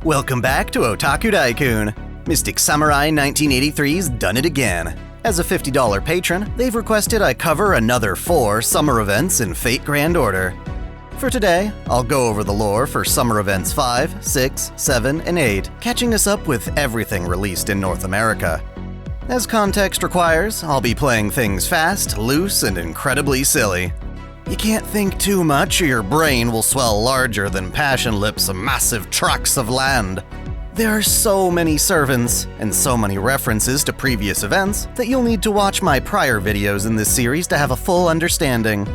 Welcome back to Otaku Daikun. Mystic Samurai 1983's done it again. As a $50 patron, they've requested I cover another 4 summer events in Fate Grand Order. For today, I'll go over the lore for summer events 5, 6, 7, and 8, catching us up with everything released in North America. As context requires, I'll be playing things fast, loose, and incredibly silly. You can't think too much or your brain will swell larger than Passion Lip's massive tracts of land. There are so many servants, and so many references to previous events, that you'll need to watch my prior videos in this series to have a full understanding.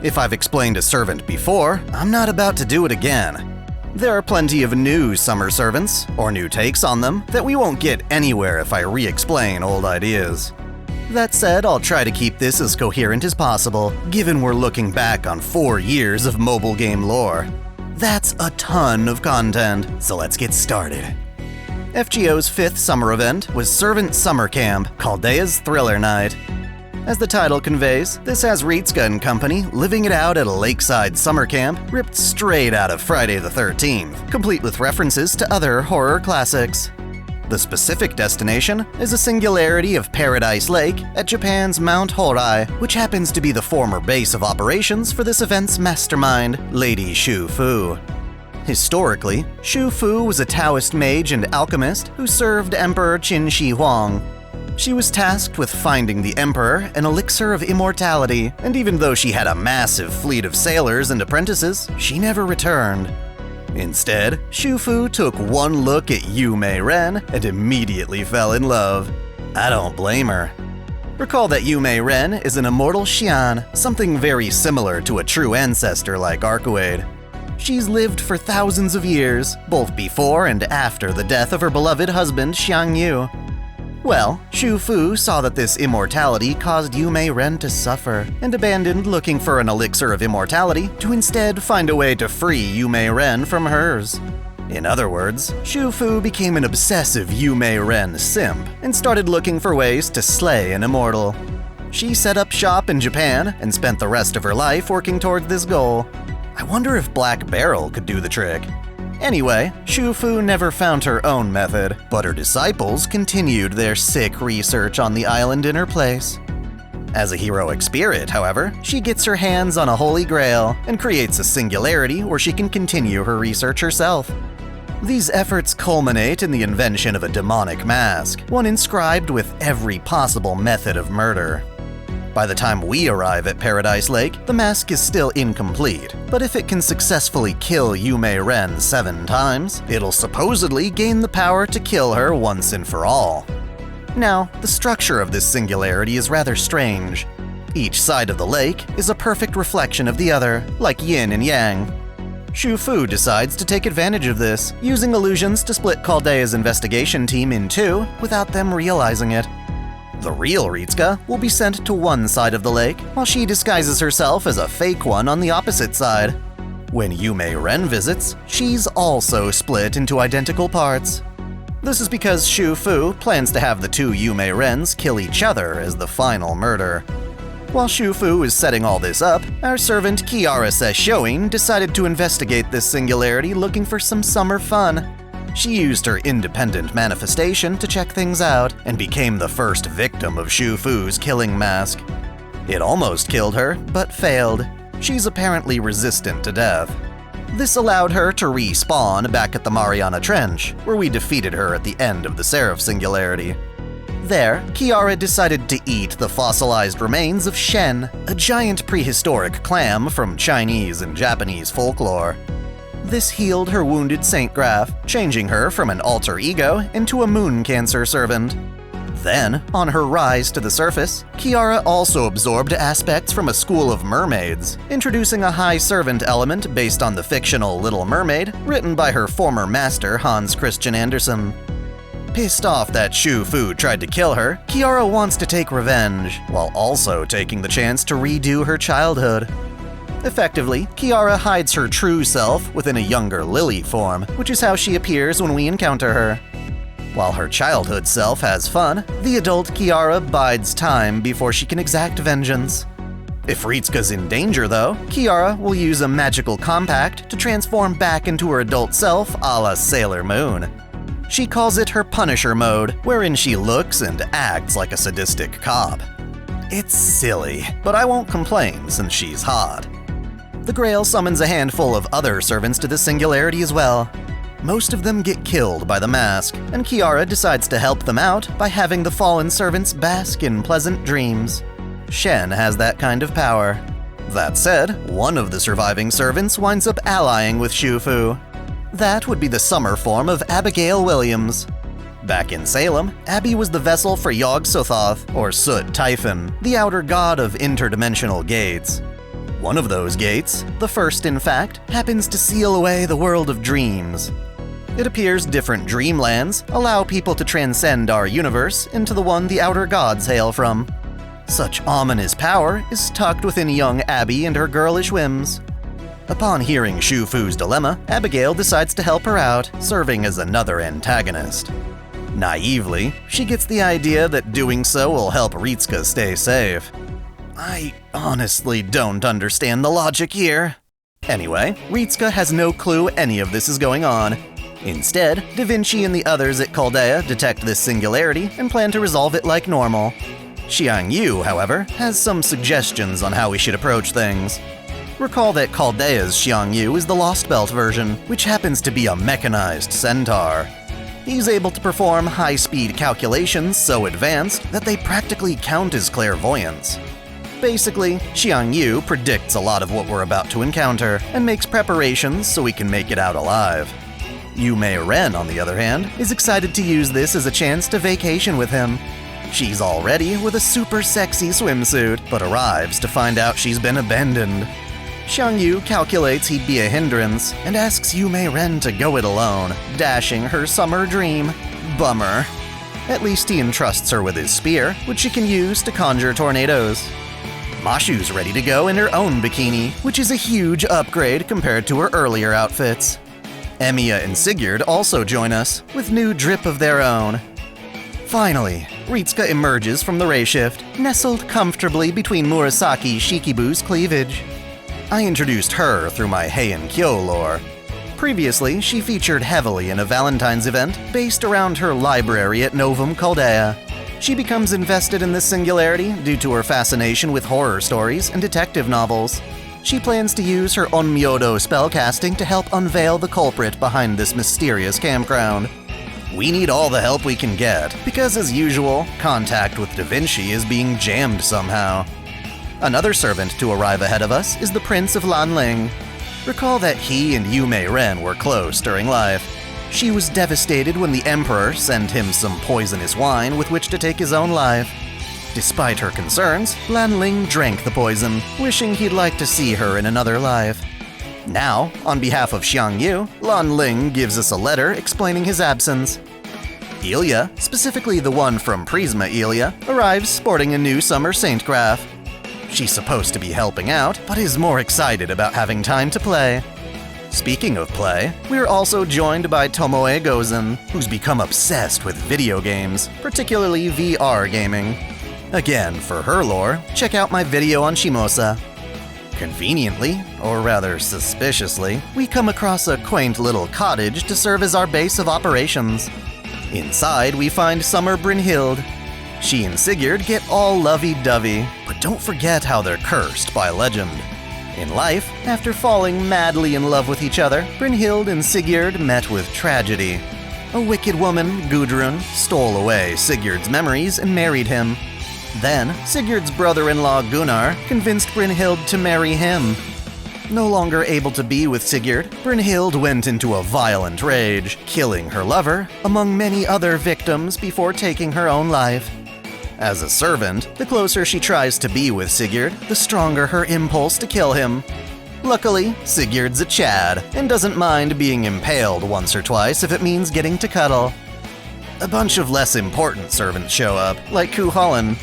If I've explained a servant before, I'm not about to do it again. There are plenty of new summer servants, or new takes on them, that we won't get anywhere if I re-explain old ideas. That said, I'll try to keep this as coherent as possible, given we're looking back on 4 years of mobile game lore. That's a ton of content, so let's get started. FGO's 5th summer event was Servant Summer Camp, Chaldea's Thriller Night. As the title conveys, this has Ritsuka and company living it out at a lakeside summer camp ripped straight out of Friday the 13th, complete with references to other horror classics. The specific destination is a singularity of Paradise Lake at Japan's Mount Horai, which happens to be the former base of operations for this event's mastermind, Lady Shu Fu. Historically, Shu Fu was a Taoist mage and alchemist who served Emperor Qin Shi Huang. She was tasked with finding the Emperor an elixir of immortality, and even though she had a massive fleet of sailors and apprentices, she never returned. Instead, Shu Fu took one look at Yume Ren and immediately fell in love. I don't blame her. Recall that Yume Ren is an immortal Xian, something very similar to a true ancestor like Arcuade. She's lived for thousands of years, both before and after the death of her beloved husband Xiang Yu. Well, Shu Fu saw that this immortality caused Yume Ren to suffer, and abandoned looking for an elixir of immortality to instead find a way to free Yume Ren from hers. In other words, Shu Fu became an obsessive Yume Ren simp, and started looking for ways to slay an immortal. She set up shop in Japan, and spent the rest of her life working towards this goal. I wonder if Black Barrel could do the trick. Anyway, Shu Fu never found her own method, but her disciples continued their sick research on the island in her place. As a heroic spirit, however, she gets her hands on a holy grail and creates a singularity where she can continue her research herself. These efforts culminate in the invention of a demonic mask, one inscribed with every possible method of murder. By the time we arrive at Paradise Lake, the mask is still incomplete, but if it can successfully kill Yume Ren 7 times, it'll supposedly gain the power to kill her once and for all. Now, the structure of this singularity is rather strange. Each side of the lake is a perfect reflection of the other, like yin and yang. Shu Fu decides to take advantage of this, using illusions to split Chaldea's investigation team in 2 without them realizing it. The real Ritsuka will be sent to one side of the lake, while she disguises herself as a fake one on the opposite side. When Yume Ren visits, she's also split into identical parts. This is because Shu Fu plans to have the 2 Yume Rens kill each other as the final murder. While Shu Fu is setting all this up, our servant Kiara Sesshoin decided to investigate this singularity looking for some summer fun. She used her independent manifestation to check things out, and became the first victim of Shu Fu's killing mask. It almost killed her, but failed. She's apparently resistant to death. This allowed her to respawn back at the Mariana Trench, where we defeated her at the end of the Seraph Singularity. There, Kiara decided to eat the fossilized remains of Shen, a giant prehistoric clam from Chinese and Japanese folklore. This healed her wounded Saint Graph, changing her from an alter ego into a moon cancer servant. Then, on her rise to the surface, Kiara also absorbed aspects from a school of mermaids, introducing a high servant element based on the fictional Little Mermaid, written by her former master Hans Christian Andersen. Pissed off that Shu Fu tried to kill her, Kiara wants to take revenge, while also taking the chance to redo her childhood. Effectively, Kiara hides her true self within a younger Lily form, which is how she appears when we encounter her. While her childhood self has fun, the adult Kiara bides time before she can exact vengeance. If Ritsuka's in danger though, Kiara will use a magical compact to transform back into her adult self a la Sailor Moon. She calls it her Punisher mode, wherein she looks and acts like a sadistic cop. It's silly, but I won't complain since she's hot. The Grail summons a handful of other servants to the Singularity as well. Most of them get killed by the mask, and Kiara decides to help them out by having the fallen servants bask in pleasant dreams. Shen has that kind of power. That said, one of the surviving servants winds up allying with Shufu. That would be the summer form of Abigail Williams. Back in Salem, Abby was the vessel for Yog-Sothoth, or Soot Typhon, the outer god of interdimensional gates. One of those gates, the first in fact, happens to seal away the world of dreams. It appears different dreamlands allow people to transcend our universe into the one the outer gods hail from. Such ominous power is tucked within young Abby and her girlish whims. Upon hearing Shufu's dilemma, Abigail decides to help her out, serving as another antagonist. Naively, she gets the idea that doing so will help Ritsuka stay safe. I honestly don't understand the logic here. Anyway, Ritsuka has no clue any of this is going on. Instead, Da Vinci and the others at Chaldea detect this singularity and plan to resolve it like normal. Xiang Yu, however, has some suggestions on how we should approach things. Recall that Chaldea's Xiang Yu is the Lost Belt version, which happens to be a mechanized centaur. He's able to perform high-speed calculations so advanced that they practically count as clairvoyance. Basically, Xiang Yu predicts a lot of what we're about to encounter and makes preparations so we can make it out alive. Yu Mei Ren, on the other hand, is excited to use this as a chance to vacation with him. She's all ready with a super sexy swimsuit, but arrives to find out she's been abandoned. Xiang Yu calculates he'd be a hindrance and asks Yu Mei Ren to go it alone, dashing her summer dream. Bummer. At least he entrusts her with his spear, which she can use to conjure tornadoes. Mashu's ready to go in her own bikini, which is a huge upgrade compared to her earlier outfits. Emiya and Sigurd also join us, with new drip of their own. Finally, Ritsuka emerges from the ray shift, nestled comfortably between Murasaki Shikibu's cleavage. I introduced her through my Heian Kyo lore. Previously, she featured heavily in a Valentine's event based around her library at Novum Chaldea. She becomes invested in this singularity due to her fascination with horror stories and detective novels. She plans to use her Onmyodo spellcasting to help unveil the culprit behind this mysterious campground. We need all the help we can get, because as usual, contact with Da Vinci is being jammed somehow. Another servant to arrive ahead of us is the Prince of Lanling. Recall that he and Yu Mei Ren were close during life. She was devastated when the Emperor sent him some poisonous wine with which to take his own life. Despite her concerns, Lanling drank the poison, wishing he'd like to see her in another life. Now, on behalf of Xiang Yu, Lanling gives us a letter explaining his absence. Ilya, specifically the one from Prisma Ilya, arrives sporting a new summer Saint Graph. She's supposed to be helping out, but is more excited about having time to play. Speaking of play, we're also joined by Tomoe Gozen, who's become obsessed with video games, particularly VR gaming. Again, for her lore, check out my video on Shimosa. Conveniently, or rather suspiciously, we come across a quaint little cottage to serve as our base of operations. Inside, we find Summer Brynhild. She and Sigurd get all lovey-dovey, but don't forget how they're cursed by legend. In life, after falling madly in love with each other, Brynhild and Sigurd met with tragedy. A wicked woman, Gudrun, stole away Sigurd's memories and married him. Then, Sigurd's brother-in-law Gunnar convinced Brynhild to marry him. No longer able to be with Sigurd, Brynhild went into a violent rage, killing her lover, among many other victims before taking her own life. As a servant, the closer she tries to be with Sigurd, the stronger her impulse to kill him. Luckily, Sigurd's a Chad, and doesn't mind being impaled once or twice if it means getting to cuddle. A bunch of less important servants show up, like Ku Holland.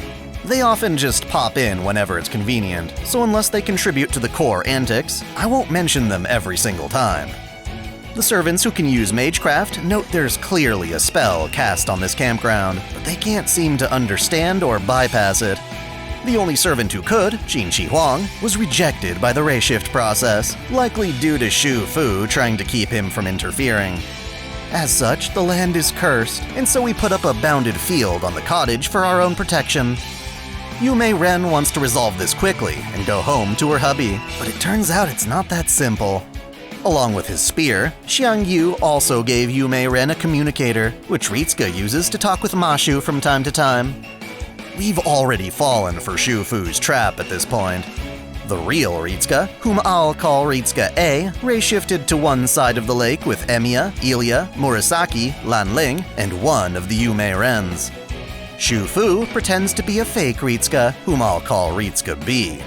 They often just pop in whenever it's convenient, so unless they contribute to the core antics, I won't mention them every single time. The servants who can use Magecraft note there's clearly a spell cast on this campground, but they can't seem to understand or bypass it. The only servant who could, Jin Shi Huang, was rejected by the reshift process, likely due to Shu Fu trying to keep him from interfering. As such, the land is cursed, and so we put up a bounded field on the cottage for our own protection. Yume Ren wants to resolve this quickly and go home to her hubby, but it turns out it's not that simple. Along with his spear, Xiang Yu also gave Yume Ren a communicator, which Ritsuka uses to talk with Mashu from time to time. We've already fallen for Shu Fu's trap at this point. The real Ritsuka, whom I'll call Ritsuka A, ray-shifted to one side of the lake with Emiya, Ilya, Murasaki, Lanling, and one of the Yume Rens. Shu Fu pretends to be a fake Ritsuka, whom I'll call Ritsuka B.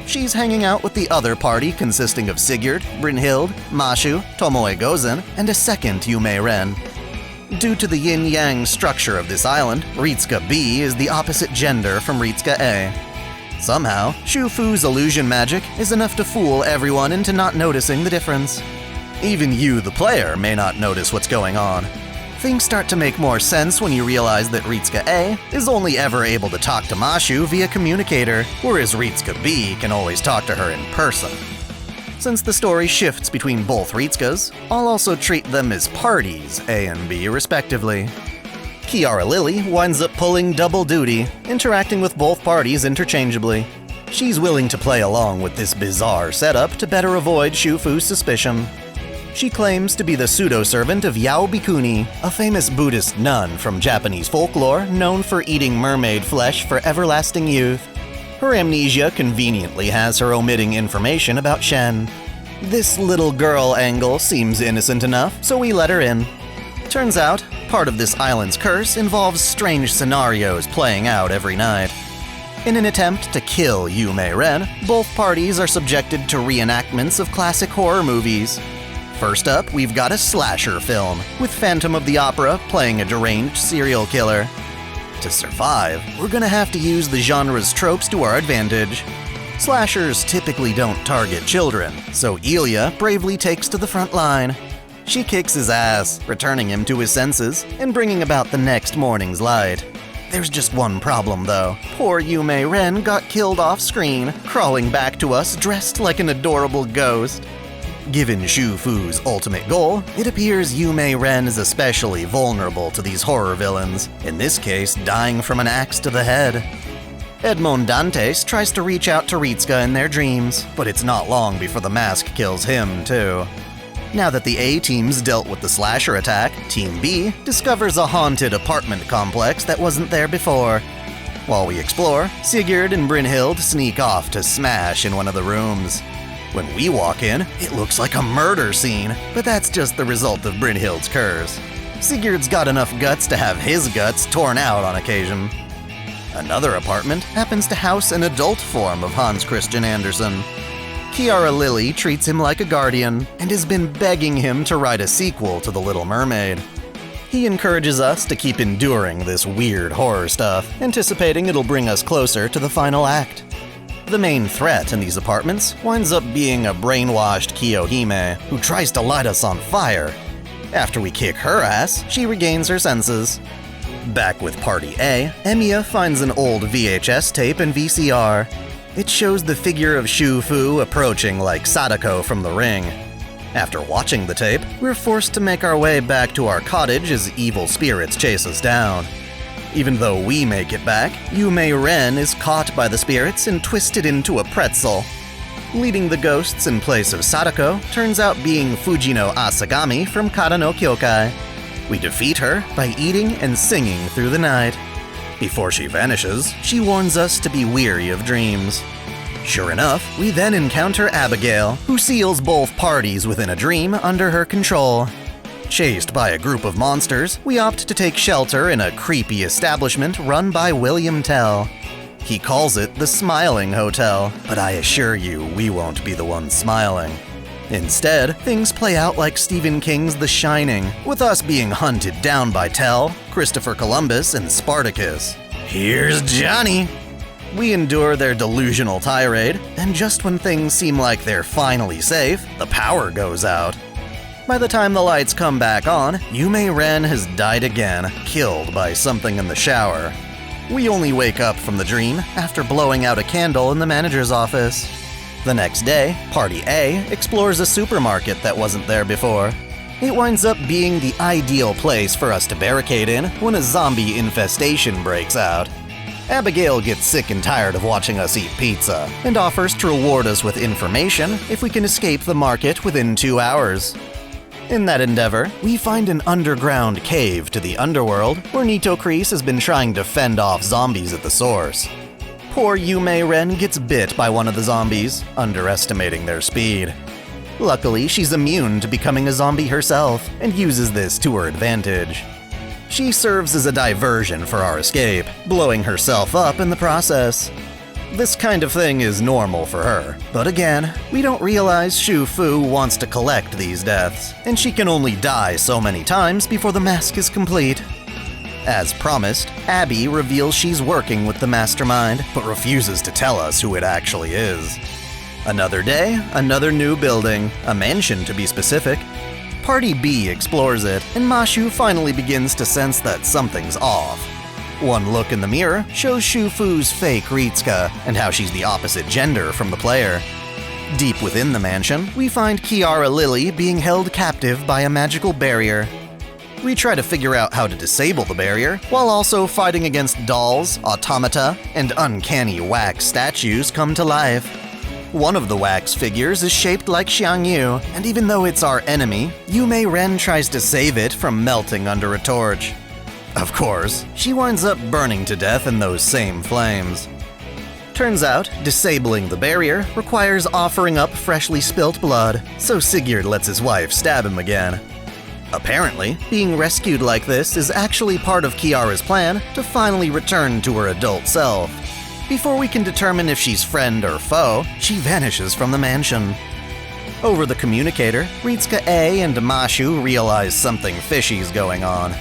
She's hanging out with the other party consisting of Sigurd, Brynhild, Mashu, Tomoe Gozen, and a second Yume Ren. Due to the yin-yang structure of this island, Ritsuka B is the opposite gender from Ritsuka A. Somehow, Shu Fu's illusion magic is enough to fool everyone into not noticing the difference. Even you, the player, may not notice what's going on. Things start to make more sense when you realize that Ritsuka A is only ever able to talk to Mashu via communicator, whereas Ritsuka B can always talk to her in person. Since the story shifts between both Ritsukas, I'll also treat them as parties, A and B respectively. Kiara Lily winds up pulling double duty, interacting with both parties interchangeably. She's willing to play along with this bizarre setup to better avoid Shu Fu's suspicion. She claims to be the pseudo-servant of Yao Bikuni, a famous Buddhist nun from Japanese folklore known for eating mermaid flesh for everlasting youth. Her amnesia conveniently has her omitting information about Shen. This little girl angle seems innocent enough, so we let her in. Turns out, part of this island's curse involves strange scenarios playing out every night. In an attempt to kill Yume Ren, both parties are subjected to reenactments of classic horror movies. First up, we've got a slasher film, with Phantom of the Opera playing a deranged serial killer. To survive, we're gonna have to use the genre's tropes to our advantage. Slashers typically don't target children, so Ilya bravely takes to the front line. She kicks his ass, returning him to his senses and bringing about the next morning's light. There's just one problem though. Poor Yume Ren got killed off screen, crawling back to us dressed like an adorable ghost. Given Shu Fu's ultimate goal, it appears Yume Ren is especially vulnerable to these horror villains, in this case dying from an axe to the head. Edmond Dantes tries to reach out to Ritsuka in their dreams, but it's not long before the mask kills him too. Now that the A team's dealt with the slasher attack, Team B discovers a haunted apartment complex that wasn't there before. While we explore, Sigurd and Brynhild sneak off to smash in one of the rooms. When we walk in, it looks like a murder scene, but that's just the result of Brynhild's curse. Sigurd's got enough guts to have his guts torn out on occasion. Another apartment happens to house an adult form of Hans Christian Andersen. Kiara Lily treats him like a guardian and has been begging him to write a sequel to The Little Mermaid. He encourages us to keep enduring this weird horror stuff, anticipating it'll bring us closer to the final act. The main threat in these apartments winds up being a brainwashed Kiyohime who tries to light us on fire. After we kick her ass, she regains her senses. Back with Party A, Emiya finds an old VHS tape and VCR. It shows the figure of Shu Fu approaching like Sadako from The Ring. After watching the tape, we're forced to make our way back to our cottage as evil spirits chase us down. Even though we make it back, Yume Ren is caught by the spirits and twisted into a pretzel. Leading the ghosts in place of Sadako turns out being Fujino Asagami from Kata no Kyokai. We defeat her by eating and singing through the night. Before she vanishes, she warns us to be weary of dreams. Sure enough, we then encounter Abigail, who seals both parties within a dream under her control. Chased by a group of monsters, we opt to take shelter in a creepy establishment run by William Tell. He calls it the Smiling Hotel, but I assure you we won't be the ones smiling. Instead, things play out like Stephen King's The Shining, with us being hunted down by Tell, Christopher Columbus, and Spartacus. Here's Johnny! We endure their delusional tirade, and just when things seem like they're finally safe, the power goes out. By the time the lights come back on, Yume Ren has died again, killed by something in the shower. We only wake up from the dream after blowing out a candle in the manager's office. The next day, Party A explores a supermarket that wasn't there before. It winds up being the ideal place for us to barricade in when a zombie infestation breaks out. Abigail gets sick and tired of watching us eat pizza and offers to reward us with information if we can escape the market within 2 hours. In that endeavor, we find an underground cave to the underworld where Nito Kreese has been trying to fend off zombies at the source. Poor Yume Ren gets bit by one of the zombies, underestimating their speed. Luckily, she's immune to becoming a zombie herself and uses this to her advantage. She serves as a diversion for our escape, blowing herself up in the process. This kind of thing is normal for her, but again, we don't realize Shu Fu wants to collect these deaths, and she can only die so many times before the mask is complete. As promised, Abby reveals she's working with the mastermind, but refuses to tell us who it actually is. Another day, another new building, a mansion to be specific. Party B explores it, and Mashu finally begins to sense that something's off. One look in the mirror shows Shu Fu's fake Ritsuka and how she's the opposite gender from the player. Deep within the mansion, we find Kiara Lily being held captive by a magical barrier. We try to figure out how to disable the barrier, while also fighting against dolls, automata, and uncanny wax statues come to life. One of the wax figures is shaped like Xiangyu, and even though it's our enemy, Yume Ren tries to save it from melting under a torch. Of course, she winds up burning to death in those same flames. Turns out, disabling the barrier requires offering up freshly spilt blood, so Sigurd lets his wife stab him again. Apparently, being rescued like this is actually part of Kiara's plan to finally return to her adult self. Before we can determine if she's friend or foe, she vanishes from the mansion. Over the communicator, Ritsuka A and Mashu realize something fishy's going on.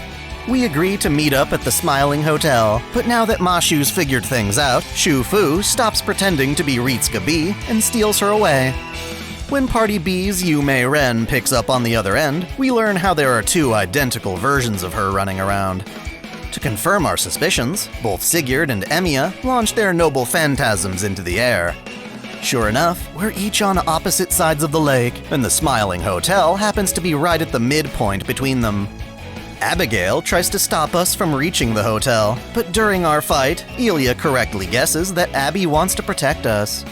We agree to meet up at the Smiling Hotel, but now that Mashu's figured things out, Shu Fu stops pretending to be Ritsuka B and steals her away. When Party B's Yume Ren picks up on the other end, we learn how there are two identical versions of her running around. To confirm our suspicions, both Sigurd and Emiya launch their noble phantasms into the air. Sure enough, we're each on opposite sides of the lake, and the Smiling Hotel happens to be right at the midpoint between them. Abigail tries to stop us from reaching the hotel, but during our fight, Elia correctly guesses that Abby wants to protect us.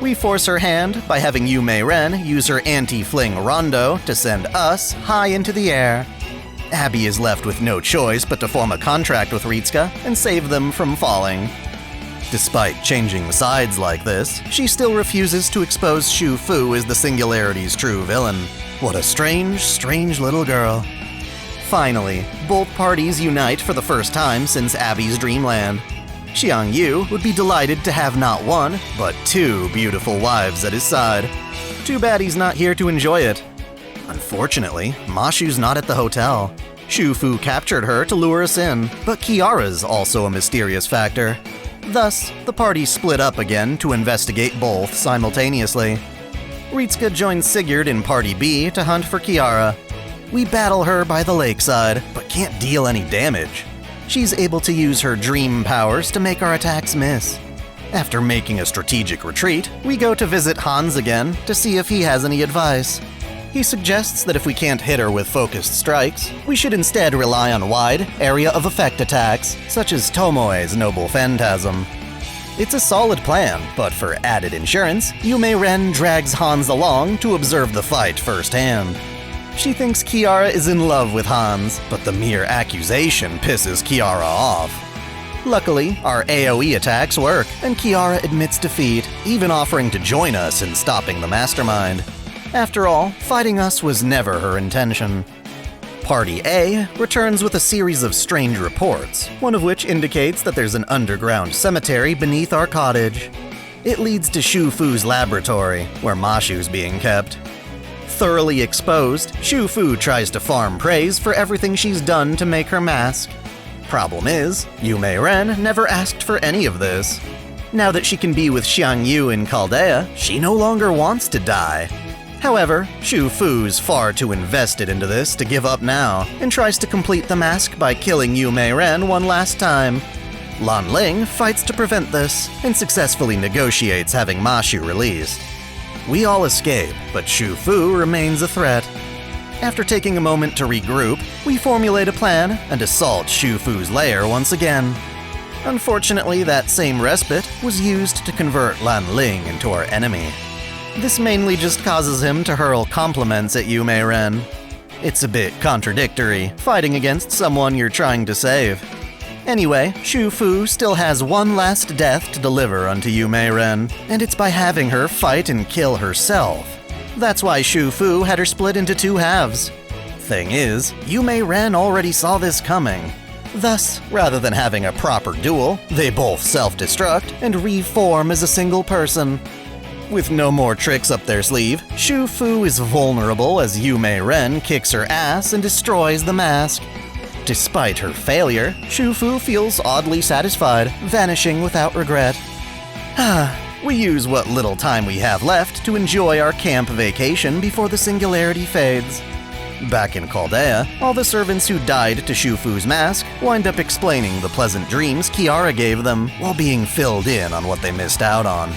We force her hand by having Yume Ren use her anti-fling rondo to send us high into the air. Abby is left with no choice but to form a contract with Ritsuka and save them from falling. Despite changing sides like this, she still refuses to expose Shu Fu as the Singularity's true villain. What a strange, strange little girl. Finally, both parties unite for the first time since Abby's dreamland. Xiang Yu would be delighted to have not one, but two beautiful wives at his side. Too bad he's not here to enjoy it. Unfortunately, Mashu's not at the hotel. Shu Fu captured her to lure us in, but Kiara's also a mysterious factor. Thus, the party split up again to investigate both simultaneously. Ritsuka joins Sigurd in Party B to hunt for Kiara. We battle her by the lakeside, but can't deal any damage. She's able to use her dream powers to make our attacks miss. After making a strategic retreat, we go to visit Hans again to see if he has any advice. He suggests that if we can't hit her with focused strikes, we should instead rely on wide, area of effect attacks, such as Tomoe's Noble Phantasm. It's a solid plan, but for added insurance, Yume Ren drags Hans along to observe the fight firsthand. She thinks Kiara is in love with Hans, but the mere accusation pisses Kiara off. Luckily, our AoE attacks work, and Kiara admits defeat, even offering to join us in stopping the mastermind. After all, fighting us was never her intention. Party A returns with a series of strange reports, one of which indicates that there's an underground cemetery beneath our cottage. It leads to Shu Fu's laboratory, where Mashu's being kept. Thoroughly exposed, Shu Fu tries to farm praise for everything she's done to make her mask. Problem is, Yume Ren never asked for any of this. Now that she can be with Xiang Yu in Chaldea, she no longer wants to die. However, Shu Fu's far too invested into this to give up now, and tries to complete the mask by killing Yume Ren one last time. Lan Ling fights to prevent this and successfully negotiates having Ma Shu released. We all escape, but Shu Fu remains a threat. After taking a moment to regroup, we formulate a plan and assault Shu Fu's lair once again. Unfortunately, that same respite was used to convert Lan Ling into our enemy. This mainly just causes him to hurl compliments at Yume Ren. It's a bit contradictory, fighting against someone you're trying to save. Anyway, Shu Fu still has one last death to deliver unto Yume Ren, and it's by having her fight and kill herself. That's why Shu Fu had her split into two halves. Thing is, Yume Ren already saw this coming. Thus, rather than having a proper duel, they both self-destruct and reform as a single person. With no more tricks up their sleeve, Shu Fu is vulnerable as Yume Ren kicks her ass and destroys the mask. Despite her failure, Shu Fu feels oddly satisfied, vanishing without regret. We use what little time we have left to enjoy our camp vacation before the singularity fades. Back in Chaldea, all the servants who died to Shu Fu's mask wind up explaining the pleasant dreams Kiara gave them while being filled in on what they missed out on.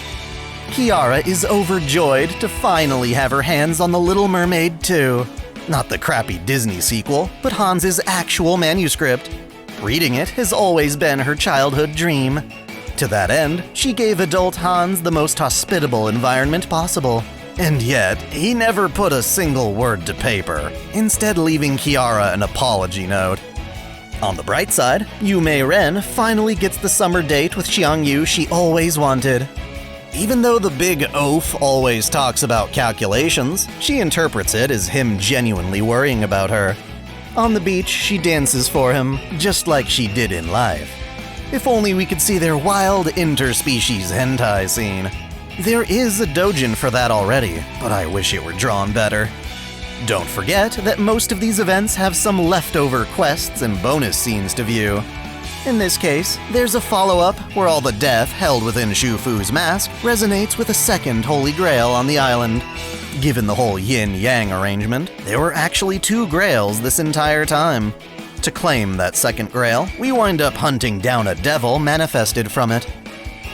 Kiara is overjoyed to finally have her hands on The Little Mermaid 2. Not the crappy Disney sequel, but Hans's actual manuscript. Reading it has always been her childhood dream. To that end, she gave adult Hans the most hospitable environment possible. And yet, he never put a single word to paper, instead leaving Kiara an apology note. On the bright side, Yume Ren finally gets the summer date with Xiangyu she always wanted. Even though the big oaf always talks about calculations, she interprets it as him genuinely worrying about her. On the beach, she dances for him, just like she did in life. If only we could see their wild interspecies hentai scene. There is a doujin for that already, but I wish it were drawn better. Don't forget that most of these events have some leftover quests and bonus scenes to view. In this case, there's a follow-up where all the death held within Shu Fu's mask resonates with a second Holy Grail on the island. Given the whole yin-yang arrangement, there were actually two grails this entire time. To claim that second grail, we wind up hunting down a devil manifested from it.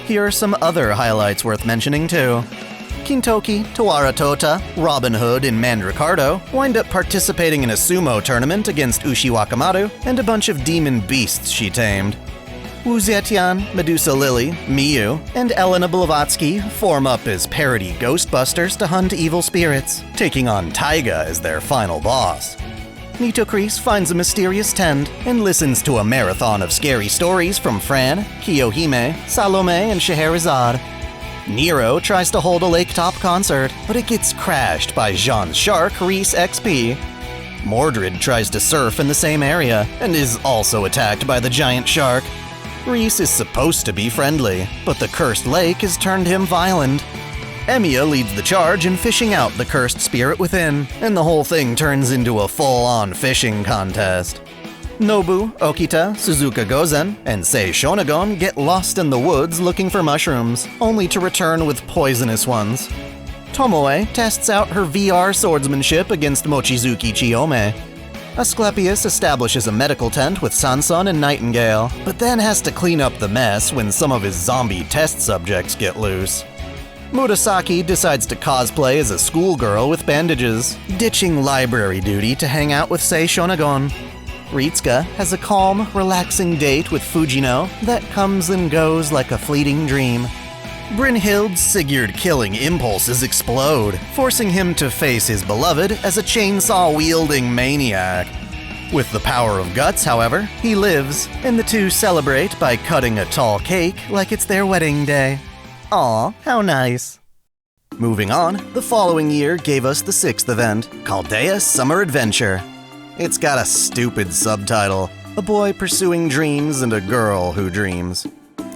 Here are some other highlights worth mentioning too. Kintoki, Tawara Tota, Robin Hood, and Mandricardo wind up participating in a sumo tournament against Ushi Wakamaru and a bunch of demon beasts she tamed. Wu Zetian, Medusa Lily, Miyu, and Elena Blavatsky form up as parody Ghostbusters to hunt evil spirits, taking on Taiga as their final boss. Nitocris finds a mysterious tent and listens to a marathon of scary stories from Fran, Kiyohime, Salome, and Scheherazade. Nero tries to hold a lake-top concert, but it gets crashed by Jean's shark, Reese XP. Mordred tries to surf in the same area and is also attacked by the giant shark. Reese is supposed to be friendly, but the cursed lake has turned him violent. Emiya leads the charge in fishing out the cursed spirit within, and the whole thing turns into a full-on fishing contest. Nobu, Okita, Suzuka Gozen, and Sei Shonagon get lost in the woods looking for mushrooms, only to return with poisonous ones. Tomoe tests out her VR swordsmanship against Mochizuki Chiyome. Asclepius establishes a medical tent with Sanson and Nightingale, but then has to clean up the mess when some of his zombie test subjects get loose. Murasaki decides to cosplay as a schoolgirl with bandages, ditching library duty to hang out with Sei Shonagon. Ritsuka has a calm, relaxing date with Fujino that comes and goes like a fleeting dream. Brynhild's Sigurd-killing impulses explode, forcing him to face his beloved as a chainsaw-wielding maniac. With the power of guts, however, he lives, and the two celebrate by cutting a tall cake like it's their wedding day. Aw, how nice. Moving on, the following year gave us the sixth event, Chaldea Summer Adventure. It's got a stupid subtitle, A Boy Pursuing Dreams and a Girl Who Dreams.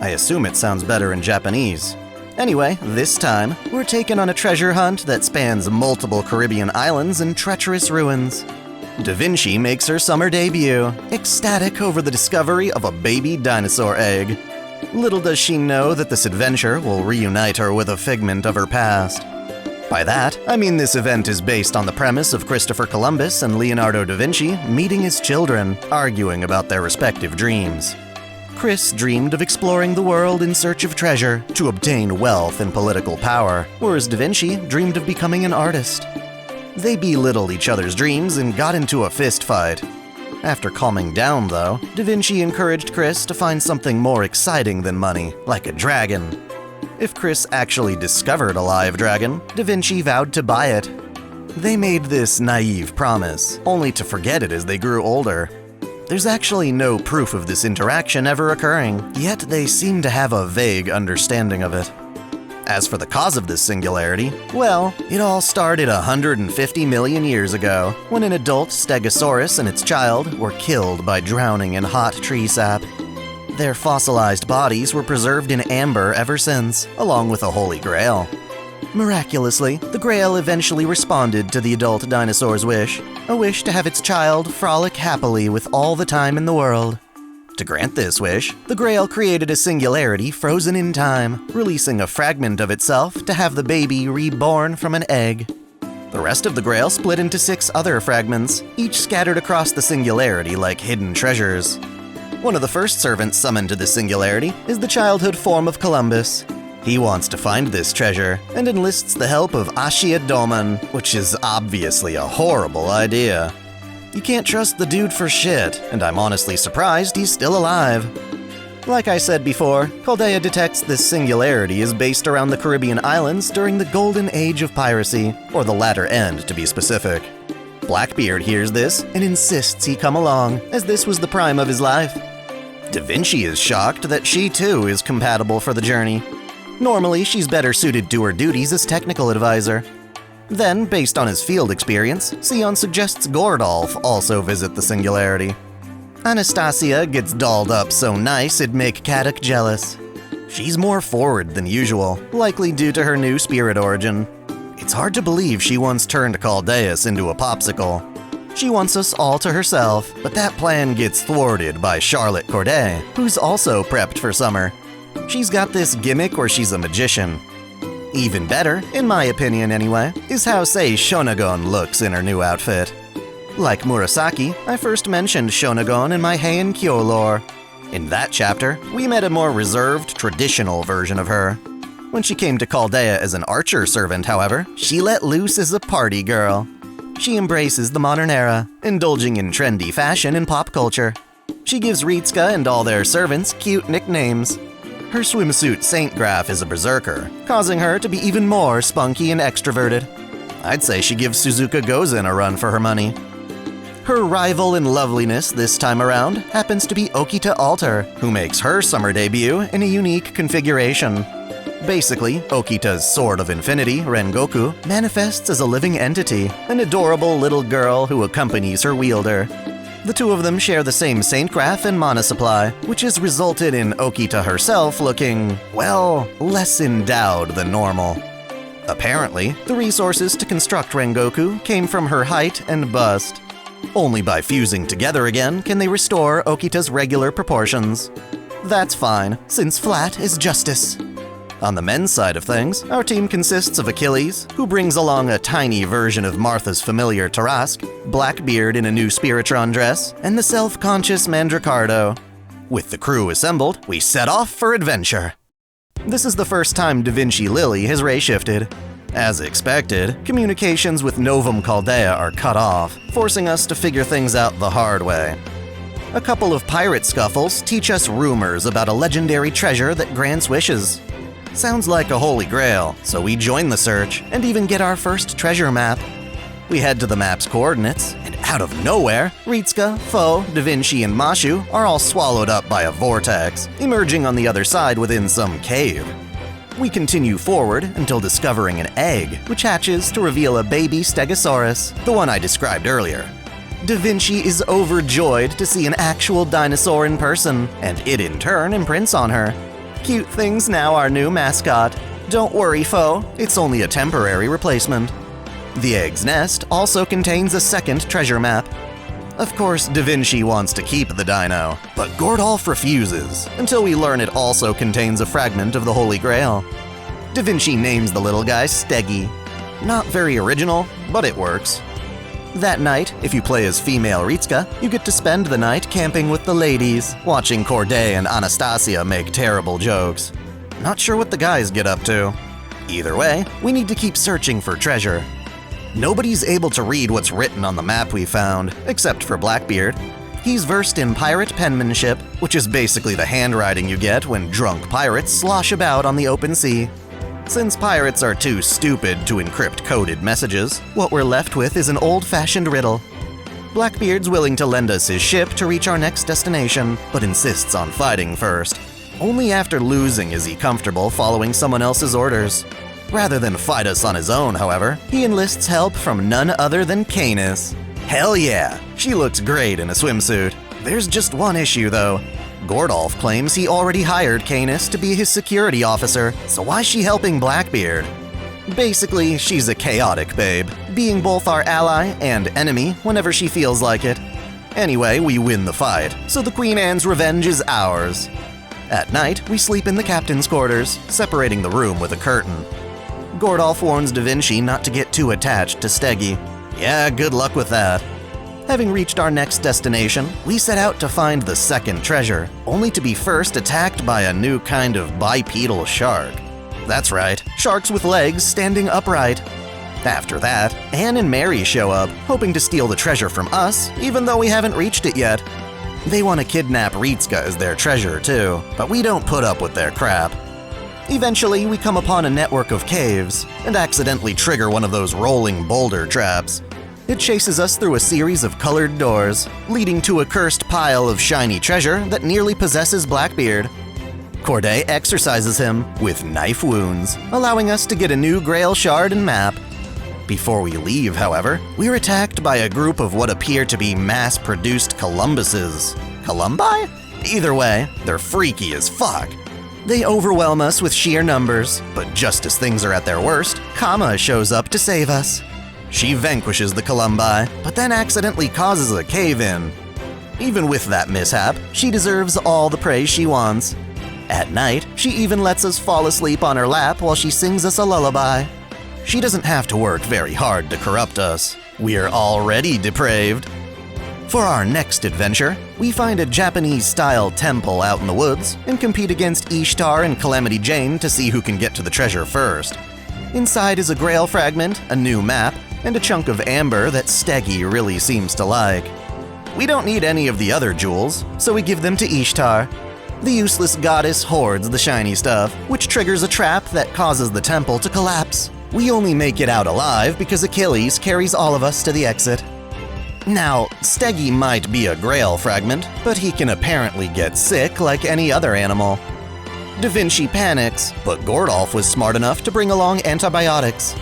I assume it sounds better in Japanese. Anyway, this time, we're taken on a treasure hunt that spans multiple Caribbean islands and treacherous ruins. Da Vinci makes her summer debut, ecstatic over the discovery of a baby dinosaur egg. Little does she know that this adventure will reunite her with a figment of her past. By that, I mean this event is based on the premise of Christopher Columbus and Leonardo da Vinci meeting as children, arguing about their respective dreams. Chris dreamed of exploring the world in search of treasure to obtain wealth and political power, whereas Da Vinci dreamed of becoming an artist. They belittled each other's dreams and got into a fist fight. After calming down, though, Da Vinci encouraged Chris to find something more exciting than money, like a dragon. If Chris actually discovered a live dragon, Da Vinci vowed to buy it. They made this naive promise, only to forget it as they grew older. There's actually no proof of this interaction ever occurring, yet they seem to have a vague understanding of it. As for the cause of this singularity, well, it all started 150 million years ago, when an adult stegosaurus and its child were killed by drowning in hot tree sap. Their fossilized bodies were preserved in amber ever since, along with a holy grail. Miraculously, the grail eventually responded to the adult dinosaur's wish, a wish to have its child frolic happily with all the time in the world. To grant this wish, the Grail created a singularity frozen in time, releasing a fragment of itself to have the baby reborn from an egg. The rest of the Grail split into 6 other fragments, each scattered across the singularity like hidden treasures. One of the first servants summoned to the singularity is the childhood form of Columbus. He wants to find this treasure and enlists the help of Ashia Doman, which is obviously a horrible idea. You can't trust the dude for shit, and I'm honestly surprised he's still alive. Like I said before, Chaldea detects this singularity is based around the Caribbean islands during the golden age of piracy, or the latter end to be specific. Blackbeard hears this and insists he come along, as this was the prime of his life. Da Vinci is shocked that she too is compatible for the journey. Normally, she's better suited to her duties as technical advisor. Then, based on his field experience, Sion suggests Gordolf also visit the singularity. Anastasia gets dolled up so nice it'd make Kadok jealous. She's more forward than usual, likely due to her new spirit origin. It's hard to believe she once turned Chaldeus into a popsicle. She wants us all to herself, but that plan gets thwarted by Charlotte Corday, who's also prepped for summer. She's got this gimmick where she's a magician. Even better, in my opinion anyway, is how Sei Shonagon looks in her new outfit. Like Murasaki, I first mentioned Shonagon in my Heian Kyo lore. In that chapter, we met a more reserved, traditional version of her. When she came to Chaldea as an archer servant, however, she let loose as a party girl. She embraces the modern era, indulging in trendy fashion and pop culture. She gives Ritsuka and all their servants cute nicknames. Her swimsuit Saint Graph is a berserker, causing her to be even more spunky and extroverted. I'd say she gives Suzuka Gozen a run for her money. Her rival in loveliness this time around happens to be Okita Alter, who makes her summer debut in a unique configuration. Basically, Okita's Sword of Infinity, Rengoku, manifests as a living entity, an adorable little girl who accompanies her wielder. The two of them share the same Saint Graph and mana supply, which has resulted in Okita herself looking, well, less endowed than normal. Apparently, the resources to construct Rengoku came from her height and bust. Only by fusing together again can they restore Okita's regular proportions. That's fine, since flat is justice. On the men's side of things, our team consists of Achilles, who brings along a tiny version of Martha's familiar Tarask, Blackbeard in a new Spiritron dress, and the self-conscious Mandricardo. With the crew assembled, we set off for adventure. This is the first time Da Vinci Lily has ray-shifted. As expected, communications with Novum Chaldea are cut off, forcing us to figure things out the hard way. A couple of pirate scuffles teach us rumors about a legendary treasure that grants wishes. Sounds like a holy grail, so we join the search and even get our first treasure map. We head to the map's coordinates, and out of nowhere, Ritsuka, Fo, Da Vinci, and Mashu are all swallowed up by a vortex, emerging on the other side within some cave. We continue forward until discovering an egg, which hatches to reveal a baby Stegosaurus, the one I described earlier. Da Vinci is overjoyed to see an actual dinosaur in person, and it in turn imprints on her. Cute Thing's now our new mascot. Don't worry, Fo, it's only a temporary replacement. The egg's nest also contains a second treasure map. Of course, Da Vinci wants to keep the dino, but Gordolf refuses, until we learn it also contains a fragment of the Holy Grail. Da Vinci names the little guy Steggy. Not very original, but it works. That night, if you play as female Ritska, you get to spend the night camping with the ladies, watching Corday and Anastasia make terrible jokes. Not sure what the guys get up to. Either way, we need to keep searching for treasure. Nobody's able to read what's written on the map we found, except for Blackbeard. He's versed in pirate penmanship, which is basically the handwriting you get when drunk pirates slosh about on the open sea. Since pirates are too stupid to encrypt coded messages, what we're left with is an old-fashioned riddle. Blackbeard's willing to lend us his ship to reach our next destination, but insists on fighting first. Only after losing is he comfortable following someone else's orders. Rather than fight us on his own, however, he enlists help from none other than Canis. Hell yeah! She looks great in a swimsuit. There's just one issue, though. Gordolf claims he already hired Canis to be his security officer, so why's she helping Blackbeard? Basically, she's a chaotic babe, being both our ally and enemy whenever she feels like it. Anyway, we win the fight, so the Queen Anne's revenge is ours. At night, we sleep in the captain's quarters, separating the room with a curtain. Gordolf warns Da Vinci not to get too attached to Steggy. Yeah, good luck with that. Having reached our next destination, we set out to find the second treasure, only to be first attacked by a new kind of bipedal shark. That's right, sharks with legs standing upright. After that, Anne and Mary show up, hoping to steal the treasure from us, even though we haven't reached it yet. They want to kidnap Ritska as their treasure too, but we don't put up with their crap. Eventually, we come upon a network of caves, and accidentally trigger one of those rolling boulder traps. It chases us through a series of colored doors, leading to a cursed pile of shiny treasure that nearly possesses Blackbeard. Corday exorcises him with knife wounds, allowing us to get a new Grail shard and map. Before we leave, however, we're attacked by a group of what appear to be mass-produced Columbuses. Columbi? Either way, they're freaky as fuck. They overwhelm us with sheer numbers, but just as things are at their worst, Kama shows up to save us. She vanquishes the Columbi, but then accidentally causes a cave-in. Even with that mishap, she deserves all the praise she wants. At night, she even lets us fall asleep on her lap while she sings us a lullaby. She doesn't have to work very hard to corrupt us. We're already depraved. For our next adventure, we find a Japanese-style temple out in the woods and compete against Ishtar and Calamity Jane to see who can get to the treasure first. Inside is a Grail fragment, a new map, and a chunk of amber that Steggy really seems to like. We don't need any of the other jewels, so we give them to Ishtar. The useless goddess hoards the shiny stuff, which triggers a trap that causes the temple to collapse. We only make it out alive because Achilles carries all of us to the exit. Now, Steggy might be a Grail fragment, but he can apparently get sick like any other animal. Da Vinci panics, but Gordolf was smart enough to bring along antibiotics.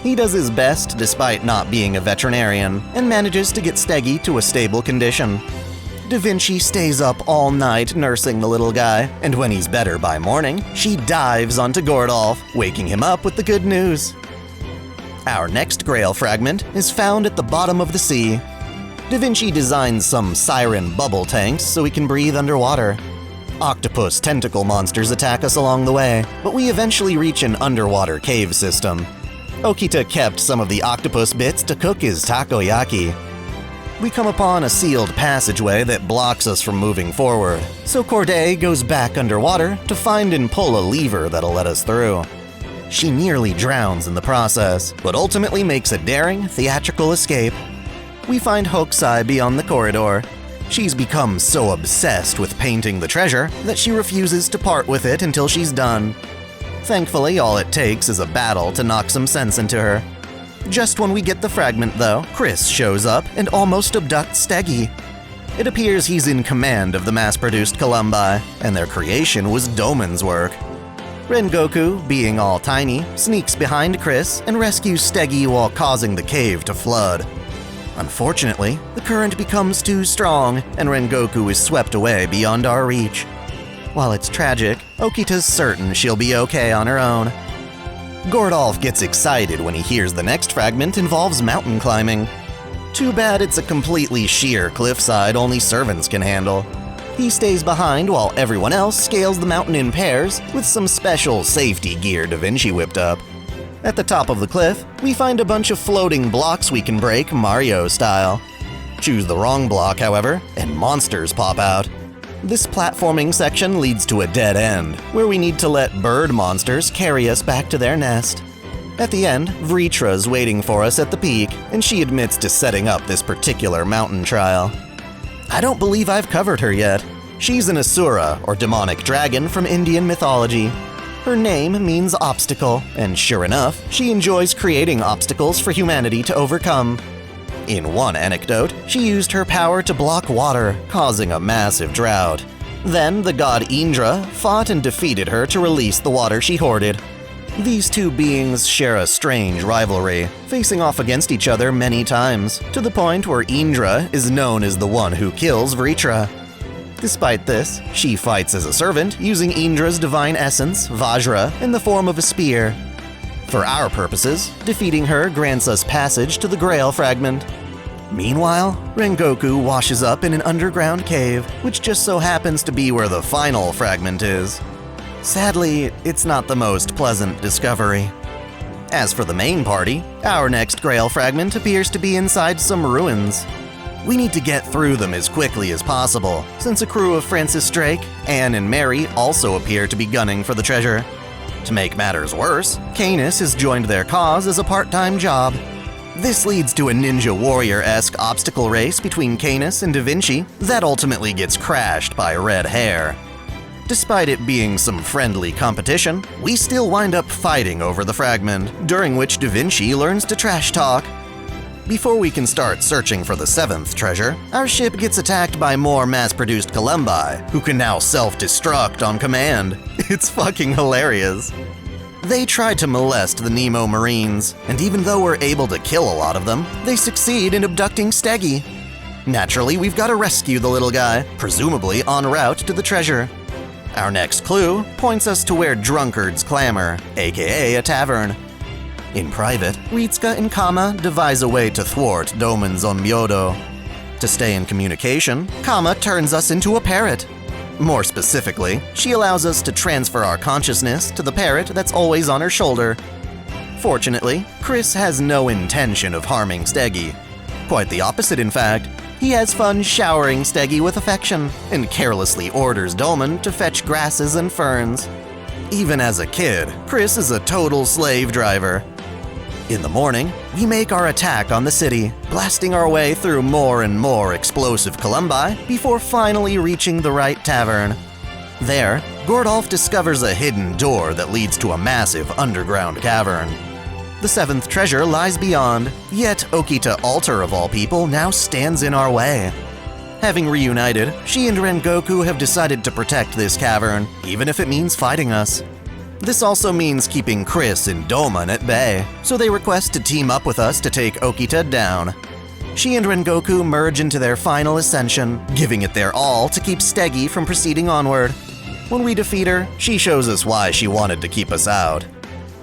He does his best despite not being a veterinarian, and manages to get Steggy to a stable condition. Da Vinci stays up all night nursing the little guy, and when he's better by morning, she dives onto Gordolf, waking him up with the good news. Our next Grail fragment is found at the bottom of the sea. Da Vinci designs some siren bubble tanks so we can breathe underwater. Octopus tentacle monsters attack us along the way, but we eventually reach an underwater cave system. Okita kept some of the octopus bits to cook his takoyaki. We come upon a sealed passageway that blocks us from moving forward, so Corday goes back underwater to find and pull a lever that'll let us through. She nearly drowns in the process, but ultimately makes a daring, theatrical escape. We find Hokusai beyond the corridor. She's become so obsessed with painting the treasure that she refuses to part with it until she's done. Thankfully, all it takes is a battle to knock some sense into her. Just when we get the fragment, though, Chris shows up and almost abducts Steggy. It appears he's in command of the mass-produced Columbi, and their creation was Doman's work. Rengoku, being all tiny, sneaks behind Chris and rescues Steggy while causing the cave to flood. Unfortunately, the current becomes too strong, and Rengoku is swept away beyond our reach. While it's tragic, Okita's certain she'll be okay on her own. Gordolf gets excited when he hears the next fragment involves mountain climbing. Too bad it's a completely sheer cliffside only servants can handle. He stays behind while everyone else scales the mountain in pairs with some special safety gear Da Vinci whipped up. At the top of the cliff, we find a bunch of floating blocks we can break Mario style. Choose the wrong block, however, and monsters pop out. This platforming section leads to a dead end, where we need to let bird monsters carry us back to their nest. At the end, Vritra's waiting for us at the peak, and she admits to setting up this particular mountain trial. I don't believe I've covered her yet. She's an Asura, or demonic dragon from Indian mythology. Her name means obstacle, and sure enough, she enjoys creating obstacles for humanity to overcome. In one anecdote, she used her power to block water, causing a massive drought. Then the god Indra fought and defeated her to release the water she hoarded. These two beings share a strange rivalry, facing off against each other many times, to the point where Indra is known as the one who kills Vritra. Despite this, she fights as a servant, using Indra's divine essence, Vajra, in the form of a spear. For our purposes, defeating her grants us passage to the Grail fragment. Meanwhile, Rengoku washes up in an underground cave, which just so happens to be where the final fragment is. Sadly, it's not the most pleasant discovery. As for the main party, our next Grail fragment appears to be inside some ruins. We need to get through them as quickly as possible, since a crew of Francis Drake, Anne, and Mary also appear to be gunning for the treasure. To make matters worse, Canis has joined their cause as a part-time job. This leads to a Ninja Warrior-esque obstacle race between Canis and Da Vinci that ultimately gets crashed by Red Hair. Despite it being some friendly competition, we still wind up fighting over the fragment, during which Da Vinci learns to trash talk. Before we can start searching for the 7th treasure, our ship gets attacked by more mass-produced Columbi, who can now self-destruct on command. It's fucking hilarious. They try to molest the Nemo Marines, and even though we're able to kill a lot of them, they succeed in abducting Steggy. Naturally, we've got to rescue the little guy, presumably en route to the treasure. Our next clue points us to where drunkards clamor, aka a tavern. In private, Ritsuka and Kama devise a way to thwart Domon's Onmyodo. To stay in communication, Kama turns us into a parrot. More specifically, she allows us to transfer our consciousness to the parrot that's always on her shoulder. Fortunately, Chris has no intention of harming Steggy. Quite the opposite, in fact. He has fun showering Steggy with affection, and carelessly orders Domon to fetch grasses and ferns. Even as a kid, Chris is a total slave driver. In the morning, we make our attack on the city, blasting our way through more and more explosive Columbi before finally reaching the right tavern. There, Gordolf discovers a hidden door that leads to a massive underground cavern. The 7th treasure lies beyond, yet Okita Alter of all people now stands in our way. Having reunited, she and Rengoku have decided to protect this cavern, even if it means fighting us. This also means keeping Chris and Domon at bay, so they request to team up with us to take Okita down. She and Rengoku merge into their final ascension, giving it their all to keep Steggy from proceeding onward. When we defeat her, she shows us why she wanted to keep us out.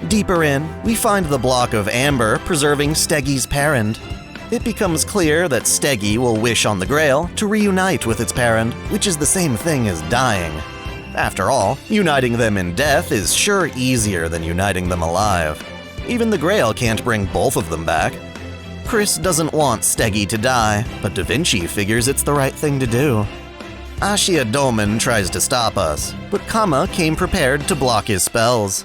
Deeper in, we find the block of amber preserving Steggy's parent. It becomes clear that Steggy will wish on the Grail to reunite with its parent, which is the same thing as dying. After all, uniting them in death is sure easier than uniting them alive. Even the Grail can't bring both of them back. Chris doesn't want Steggy to die, but Da Vinci figures it's the right thing to do. Ashia Domon tries to stop us, but Kama came prepared to block his spells.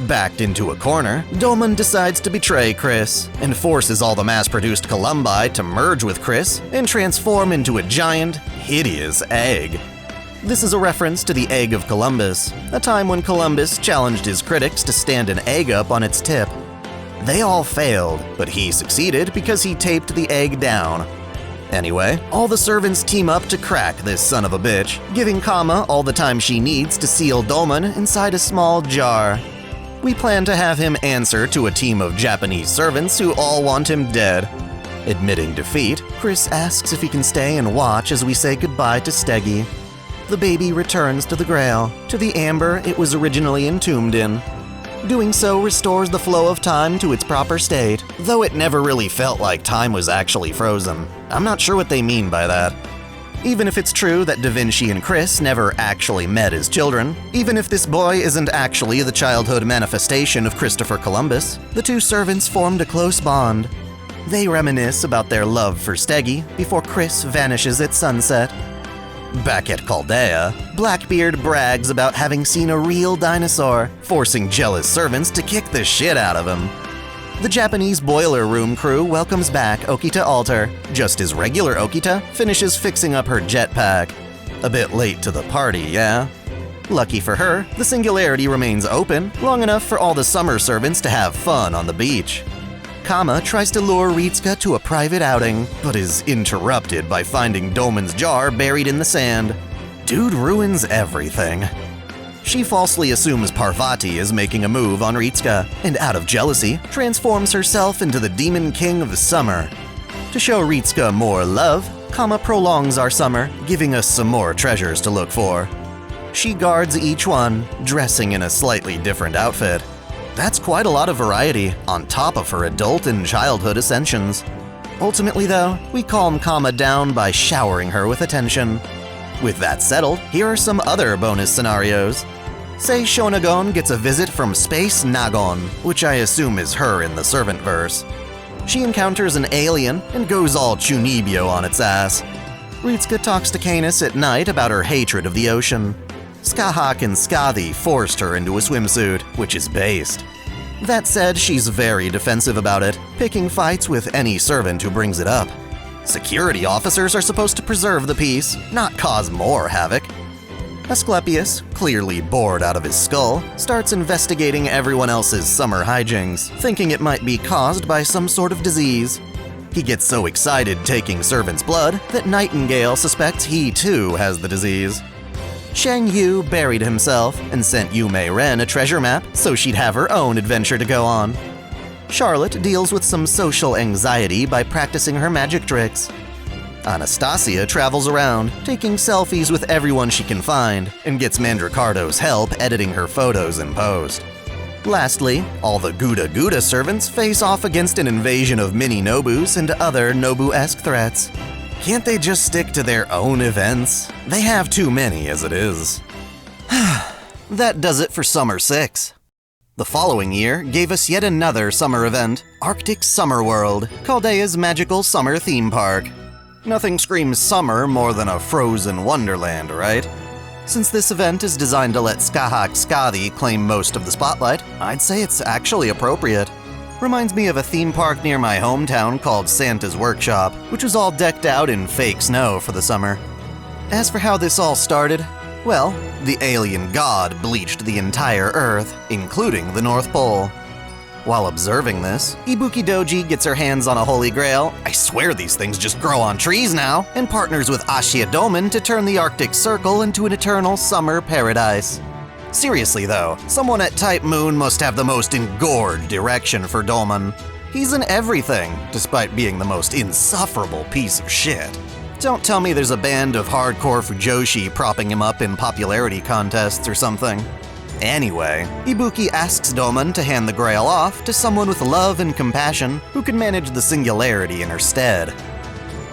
Backed into a corner, Domon decides to betray Chris, and forces all the mass-produced Columbi to merge with Chris and transform into a giant, hideous egg. This is a reference to the Egg of Columbus, a time when Columbus challenged his critics to stand an egg up on its tip. They all failed, but he succeeded because he taped the egg down. Anyway, all the servants team up to crack this son of a bitch, giving Kama all the time she needs to seal Domon inside a small jar. We plan to have him answer to a team of Japanese servants who all want him dead. Admitting defeat, Chris asks if he can stay and watch as we say goodbye to Steggy. The baby returns to the Grail, to the amber it was originally entombed in. Doing so restores the flow of time to its proper state, though it never really felt like time was actually frozen. I'm not sure what they mean by that. Even if it's true that Da Vinci and Chris never actually met as children, even if this boy isn't actually the childhood manifestation of Christopher Columbus, the two servants formed a close bond. They reminisce about their love for Steggy before Chris vanishes at sunset. Back at Chaldea, Blackbeard brags about having seen a real dinosaur, forcing jealous servants to kick the shit out of him. The Japanese boiler room crew welcomes back Okita Alter, just as regular Okita finishes fixing up her jetpack. A bit late to the party, yeah? Lucky for her, the Singularity remains open long enough for all the summer servants to have fun on the beach. Kama tries to lure Ritsuka to a private outing, but is interrupted by finding Domon's jar buried in the sand. Dude ruins everything. She falsely assumes Parvati is making a move on Ritsuka, and out of jealousy, transforms herself into the Demon King of the Summer. To show Ritsuka more love, Kama prolongs our summer, giving us some more treasures to look for. She guards each one, dressing in a slightly different outfit. That's quite a lot of variety, on top of her adult and childhood ascensions. Ultimately though, we calm Kama down by showering her with attention. With that settled, here are some other bonus scenarios. Say Shonagon gets a visit from Space Nagon, which I assume is her in the servant verse. She encounters an alien and goes all Chunibyo on its ass. Ritsuka talks to Canis at night about her hatred of the ocean. Skahak and Skadi forced her into a swimsuit, which is based. That said, she's very defensive about it, picking fights with any servant who brings it up. Security officers are supposed to preserve the peace, not cause more havoc. Asclepius, clearly bored out of his skull, starts investigating everyone else's summer hijinks, thinking it might be caused by some sort of disease. He gets so excited taking servants' blood that Nightingale suspects he too has the disease. Shang Yu buried himself and sent Yu Mei Ren a treasure map so she'd have her own adventure to go on. Charlotte deals with some social anxiety by practicing her magic tricks. Anastasia travels around, taking selfies with everyone she can find, and gets Mandricardo's help editing her photos in post. Lastly, all the Gouda Gouda servants face off against an invasion of mini Nobus and other Nobu-esque threats. Can't they just stick to their own events? They have too many as it is. That does it for Summer 6. The following year gave us yet another summer event, Arctic Summer World, Chaldea's magical summer theme park. Nothing screams summer more than a frozen wonderland, right? Since this event is designed to let Skahak Skadi claim most of the spotlight, I'd say it's actually appropriate. Reminds me of a theme park near my hometown called Santa's Workshop, which was all decked out in fake snow for the summer. As for how this all started, well, the alien god bleached the entire Earth, including the North Pole. While observing this, Ibuki Doji gets her hands on a holy grail, I swear these things just grow on trees now, and partners with Ashia Doman to turn the Arctic Circle into an eternal summer paradise. Seriously though, someone at Type Moon must have the most engorged erection for Doman. He's in everything, despite being the most insufferable piece of shit. Don't tell me there's a band of hardcore Fujoshi propping him up in popularity contests or something. Anyway, Ibuki asks Doman to hand the grail off to someone with love and compassion who can manage the singularity in her stead.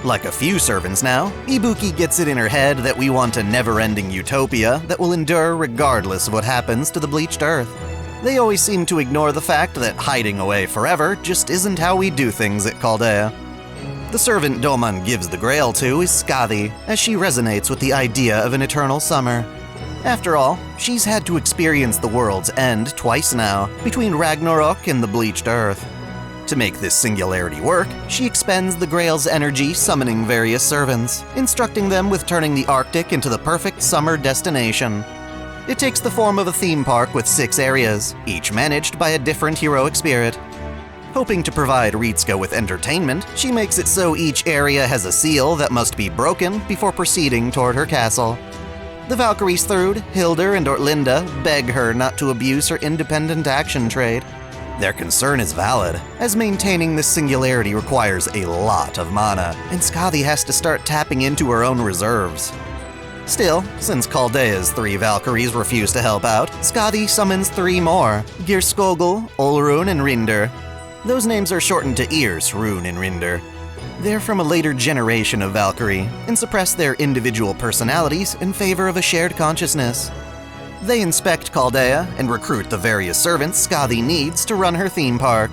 Like a few servants now, Ibuki gets it in her head that we want a never-ending utopia that will endure regardless of what happens to the bleached earth. They always seem to ignore the fact that hiding away forever just isn't how we do things at Chaldea. The servant Doman gives the grail to is Skadi, as she resonates with the idea of an eternal summer. After all, she's had to experience the world's end twice now, between Ragnarok and the bleached earth. To make this singularity work, she expends the Grail's energy summoning various servants, instructing them with turning the Arctic into the perfect summer destination. It takes the form of a theme park with 6 areas, each managed by a different heroic spirit. Hoping to provide Ritsuka with entertainment, she makes it so each area has a seal that must be broken before proceeding toward her castle. The Valkyries Thrud, Hildur, and Ortlinda beg her not to abuse her independent action trade. Their concern is valid, as maintaining this singularity requires a lot of mana, and Skadi has to start tapping into her own reserves. Still, since Chaldea's 3 Valkyries refuse to help out, Skadi summons 3 more, Girskogl, Olrun, and Rindr. Those names are shortened to Ears, Rune, and Rindr. They're from a later generation of Valkyrie and suppress their individual personalities in favor of a shared consciousness. They inspect Chaldea and recruit the various servants Skadi needs to run her theme park.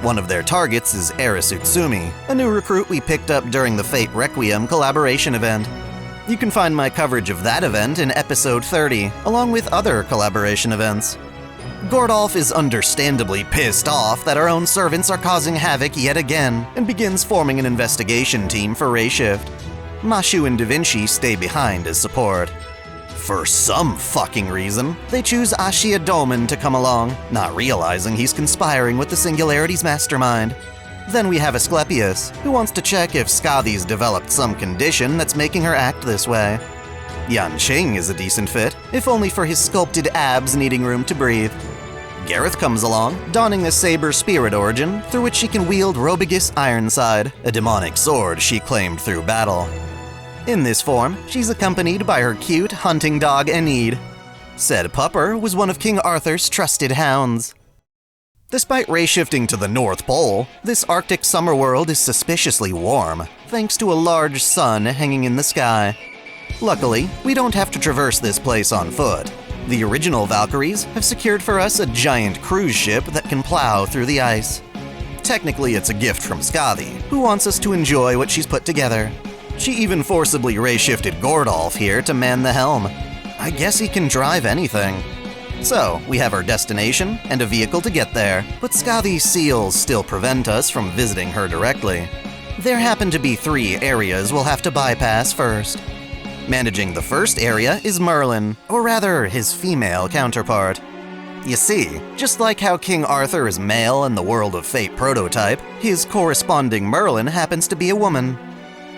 One of their targets is Eris Utsumi, a new recruit we picked up during the Fate Requiem collaboration event. You can find my coverage of that event in episode 30, along with other collaboration events. Gordolf is understandably pissed off that our own servants are causing havoc yet again, and begins forming an investigation team for Rayshift. Mashu and Da Vinci stay behind as support. For some fucking reason, they choose Ashia Doman to come along, not realizing he's conspiring with the Singularity's mastermind. Then we have Asclepius, who wants to check if Skadi's developed some condition that's making her act this way. Yan Qing is a decent fit, if only for his sculpted abs needing room to breathe. Gareth comes along, donning a saber spirit origin through which she can wield Robigus Ironside, a demonic sword she claimed through battle. In this form, she's accompanied by her cute hunting dog Enid. Said pupper was one of King Arthur's trusted hounds. Despite ray-shifting to the North Pole, this Arctic summer world is suspiciously warm, thanks to a large sun hanging in the sky. Luckily, we don't have to traverse this place on foot. The original Valkyries have secured for us a giant cruise ship that can plow through the ice. Technically, it's a gift from Skadi, who wants us to enjoy what she's put together. She even forcibly ray-shifted Gordolf here to man the helm. I guess he can drive anything. So, we have our destination and a vehicle to get there, but Skadi's seals still prevent us from visiting her directly. There happen to be 3 areas we'll have to bypass first. Managing the first area is Merlin, or rather, his female counterpart. You see, just like how King Arthur is male in the World of Fate prototype, his corresponding Merlin happens to be a woman.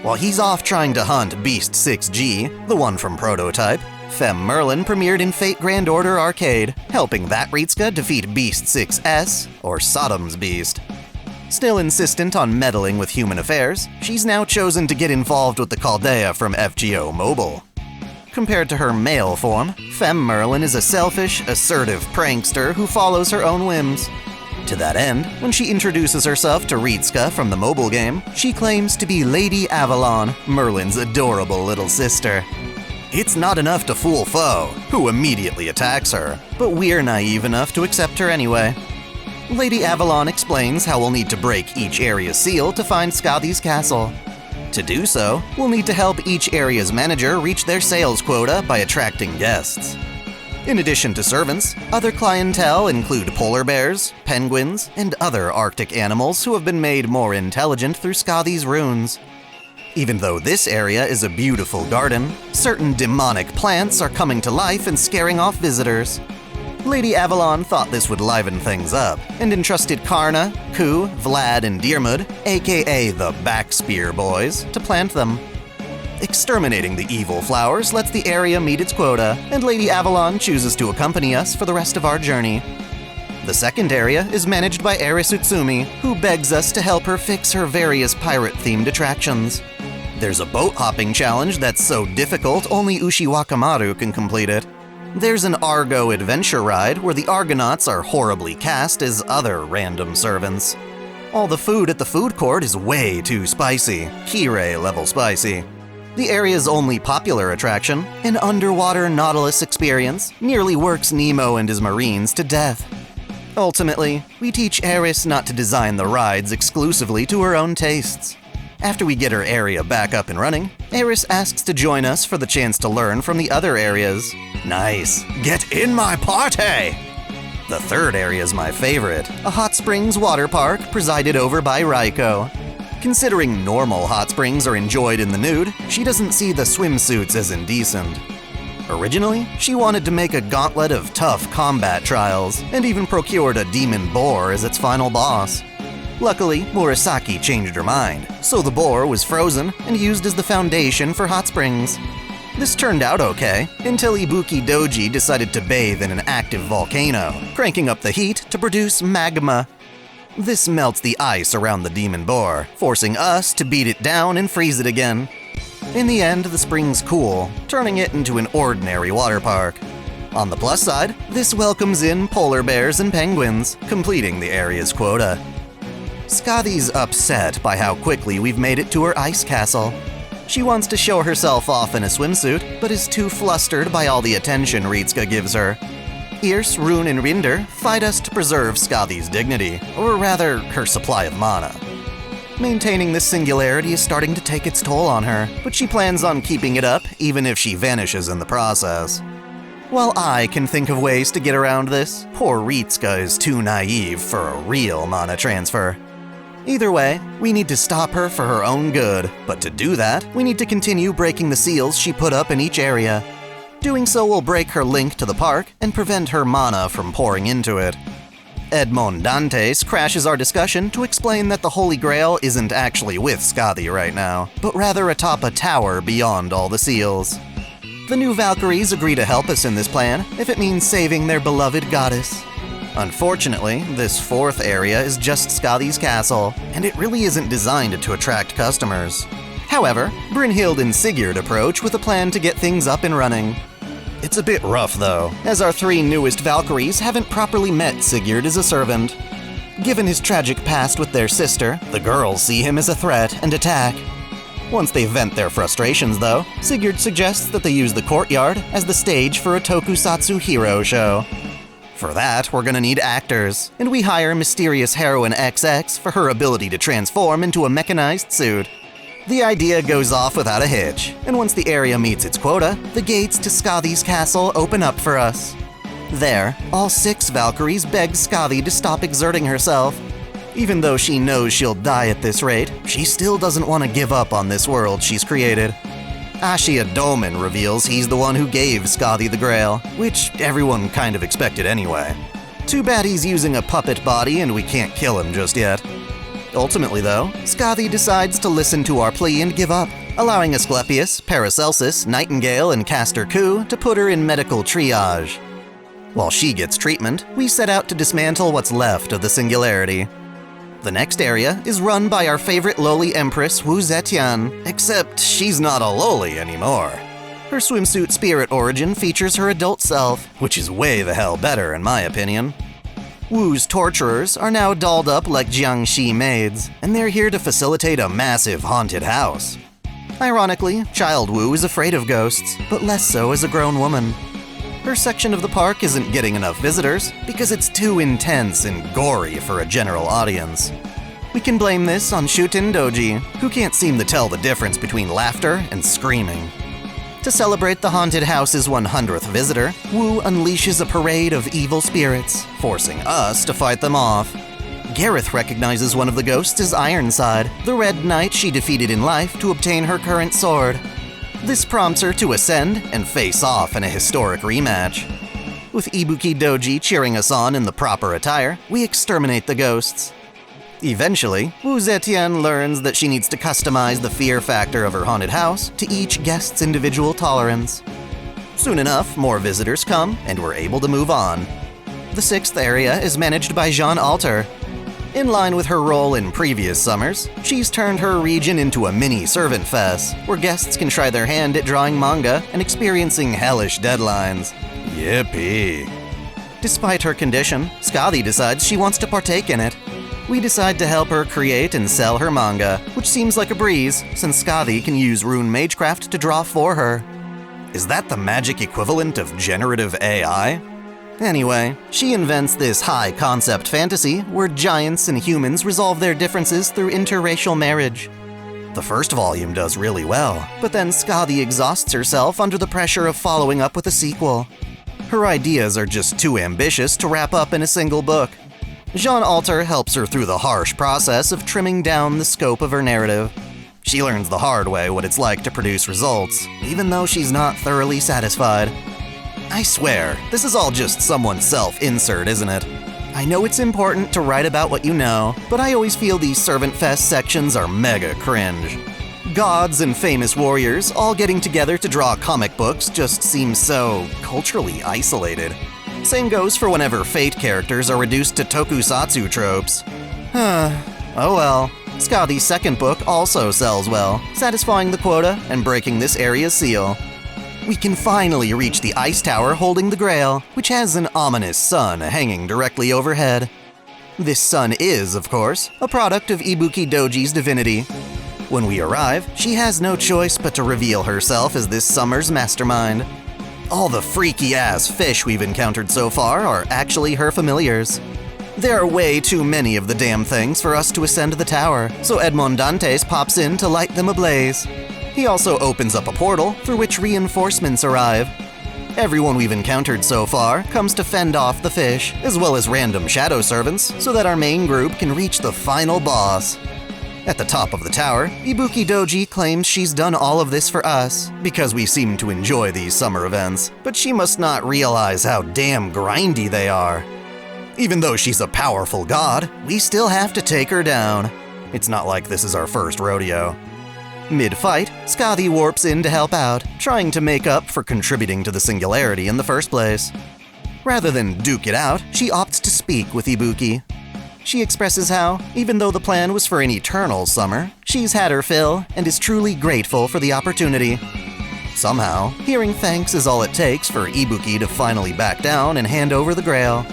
While he's off trying to hunt Beast 6G, the one from prototype, Femme Merlin premiered in Fate Grand Order Arcade, helping Vatritska defeat Beast 6S, or Sodom's Beast. Still insistent on meddling with human affairs, she's now chosen to get involved with the Chaldea from FGO Mobile. Compared to her male form, Femme Merlin is a selfish, assertive prankster who follows her own whims. To that end, when she introduces herself to Ritska from the mobile game, she claims to be Lady Avalon, Merlin's adorable little sister. It's not enough to fool foe, who immediately attacks her, but we're naive enough to accept her anyway. Lady Avalon explains how we'll need to break each area's seal to find Skadi's castle. To do so, we'll need to help each area's manager reach their sales quota by attracting guests. In addition to servants, other clientele include polar bears, penguins, and other Arctic animals who have been made more intelligent through Skadi's runes. Even though this area is a beautiful garden, certain demonic plants are coming to life and scaring off visitors. Lady Avalon thought this would liven things up, and entrusted Karna, Ku, Vlad, and Diarmid, aka the Backspear Boys, to plant them. Exterminating the evil flowers lets the area meet its quota, and Lady Avalon chooses to accompany us for the rest of our journey. The second area is managed by Eris Utsumi, who begs us to help her fix her various pirate-themed attractions. There's a boat hopping challenge that's so difficult only Ushi Wakamaru can complete it. There's an Argo adventure ride where the Argonauts are horribly cast as other random servants. All the food at the food court is way too spicy, Kirei level spicy. The area's only popular attraction, an underwater Nautilus experience, nearly works Nemo and his marines to death. Ultimately, we teach Eris not to design the rides exclusively to her own tastes. After we get her area back up and running, Eris asks to join us for the chance to learn from the other areas. Nice. Get in my party! The third area is my favorite, a hot springs water park presided over by Raiko. Considering normal hot springs are enjoyed in the nude, she doesn't see the swimsuits as indecent. Originally, she wanted to make a gauntlet of tough combat trials, and even procured a demon boar as its final boss. Luckily, Murasaki changed her mind, so the boar was frozen and used as the foundation for hot springs. This turned out okay, until Ibuki Doji decided to bathe in an active volcano, cranking up the heat to produce magma. This melts the ice around the demon boar, forcing us to beat it down and freeze it again. In the end, the spring's cool, turning it into an ordinary water park. On the plus side, this welcomes in polar bears and penguins, completing the area's quota. Skadi's upset by how quickly we've made it to her ice castle. She wants to show herself off in a swimsuit, but is too flustered by all the attention Ritska gives her. Yrse, Rune, and Rinder fight us to preserve Skadi's dignity, or rather, her supply of mana. Maintaining this singularity is starting to take its toll on her, but she plans on keeping it up even if she vanishes in the process. While I can think of ways to get around this, poor Ritska is too naive for a real mana transfer. Either way, we need to stop her for her own good, but to do that, we need to continue breaking the seals she put up in each area. Doing so will break her link to the park and prevent her mana from pouring into it. Edmond Dantes crashes our discussion to explain that the Holy Grail isn't actually with Skadi right now, but rather atop a tower beyond all the seals. The new Valkyries agree to help us in this plan if it means saving their beloved goddess. Unfortunately, this fourth area is just Skadi's castle, and it really isn't designed to attract customers. However, Brynhild and Sigurd approach with a plan to get things up and running. It's a bit rough though, as our three newest Valkyries haven't properly met Sigurd as a servant. Given his tragic past with their sister, the girls see him as a threat and attack. Once they vent their frustrations though, Sigurd suggests that they use the courtyard as the stage for a tokusatsu hero show. For that, we're gonna need actors, and we hire mysterious heroine XX for her ability to transform into a mechanized suit. The idea goes off without a hitch, and once the area meets its quota, the gates to Skadi's castle open up for us. There, all 6 Valkyries beg Skadi to stop exerting herself. Even though she knows she'll die at this rate, she still doesn't want to give up on this world she's created. Ashia Doman reveals he's the one who gave Skadi the Grail, which everyone kind of expected anyway. Too bad he's using a puppet body and we can't kill him just yet. Ultimately though, Skadi decides to listen to our plea and give up, allowing Asclepius, Paracelsus, Nightingale, and Castor Ku to put her in medical triage. While she gets treatment, we set out to dismantle what's left of the Singularity. The next area is run by our favorite lowly empress Wu Zetian, except she's not a lowly anymore. Her swimsuit spirit origin features her adult self, which is way the hell better in my opinion. Wu's torturers are now dolled up like Jiangxi maids, and they're here to facilitate a massive haunted house. Ironically, Child Wu is afraid of ghosts, but less so as a grown woman. Her section of the park isn't getting enough visitors because it's too intense and gory for a general audience. We can blame this on Shuten Doji, who can't seem to tell the difference between laughter and screaming. To celebrate the haunted house's 100th visitor, Wu unleashes a parade of evil spirits, forcing us to fight them off. Gareth recognizes one of the ghosts as Ironside, the Red Knight she defeated in life to obtain her current sword. This prompts her to ascend and face off in a historic rematch. With Ibuki Doji cheering us on in the proper attire, we exterminate the ghosts. Eventually, Wu Zetian learns that she needs to customize the fear factor of her haunted house to each guest's individual tolerance. Soon enough, more visitors come, and we're able to move on. The 6th area is managed by Jean Alter. In line with her role in previous summers, she's turned her region into a mini servant fest, where guests can try their hand at drawing manga and experiencing hellish deadlines. Yippee! Despite her condition, Skadi decides she wants to partake in it. We decide to help her create and sell her manga, which seems like a breeze, since Skadi can use Rune Magecraft to draw for her. Is that the magic equivalent of generative AI? Anyway, she invents this high-concept fantasy where giants and humans resolve their differences through interracial marriage. The first volume does really well, but then Skadi exhausts herself under the pressure of following up with a sequel. Her ideas are just too ambitious to wrap up in a single book. Jean Alter helps her through the harsh process of trimming down the scope of her narrative. She learns the hard way what it's like to produce results, even though she's not thoroughly satisfied. I swear, this is all just someone's self-insert, isn't it? I know it's important to write about what you know, but I always feel these Servant Fest sections are mega cringe. Gods and famous warriors all getting together to draw comic books just seems so culturally isolated. Same goes for whenever Fate characters are reduced to tokusatsu tropes. Oh well. Skadi's second book also sells well, satisfying the quota and breaking this area's seal. We can finally reach the ice tower holding the Grail, which has an ominous sun hanging directly overhead. This sun is, of course, a product of Ibuki Doji's divinity. When we arrive, she has no choice but to reveal herself as this summer's mastermind. All the freaky-ass fish we've encountered so far are actually her familiars. There are way too many of the damn things for us to ascend the tower, so Edmond Dantes pops in to light them ablaze. He also opens up a portal through which reinforcements arrive. Everyone we've encountered so far comes to fend off the fish, as well as random shadow servants, so that our main group can reach the final boss. At the top of the tower, Ibuki Doji claims she's done all of this for us, because we seem to enjoy these summer events, but she must not realize how damn grindy they are. Even though she's a powerful god, we still have to take her down. It's not like this is our first rodeo. Mid-fight, Skadi warps in to help out, trying to make up for contributing to the singularity in the first place. Rather than duke it out, she opts to speak with Ibuki. She expresses how, even though the plan was for an eternal summer, she's had her fill and is truly grateful for the opportunity. Somehow, hearing thanks is all it takes for Ibuki to finally back down and hand over the grail.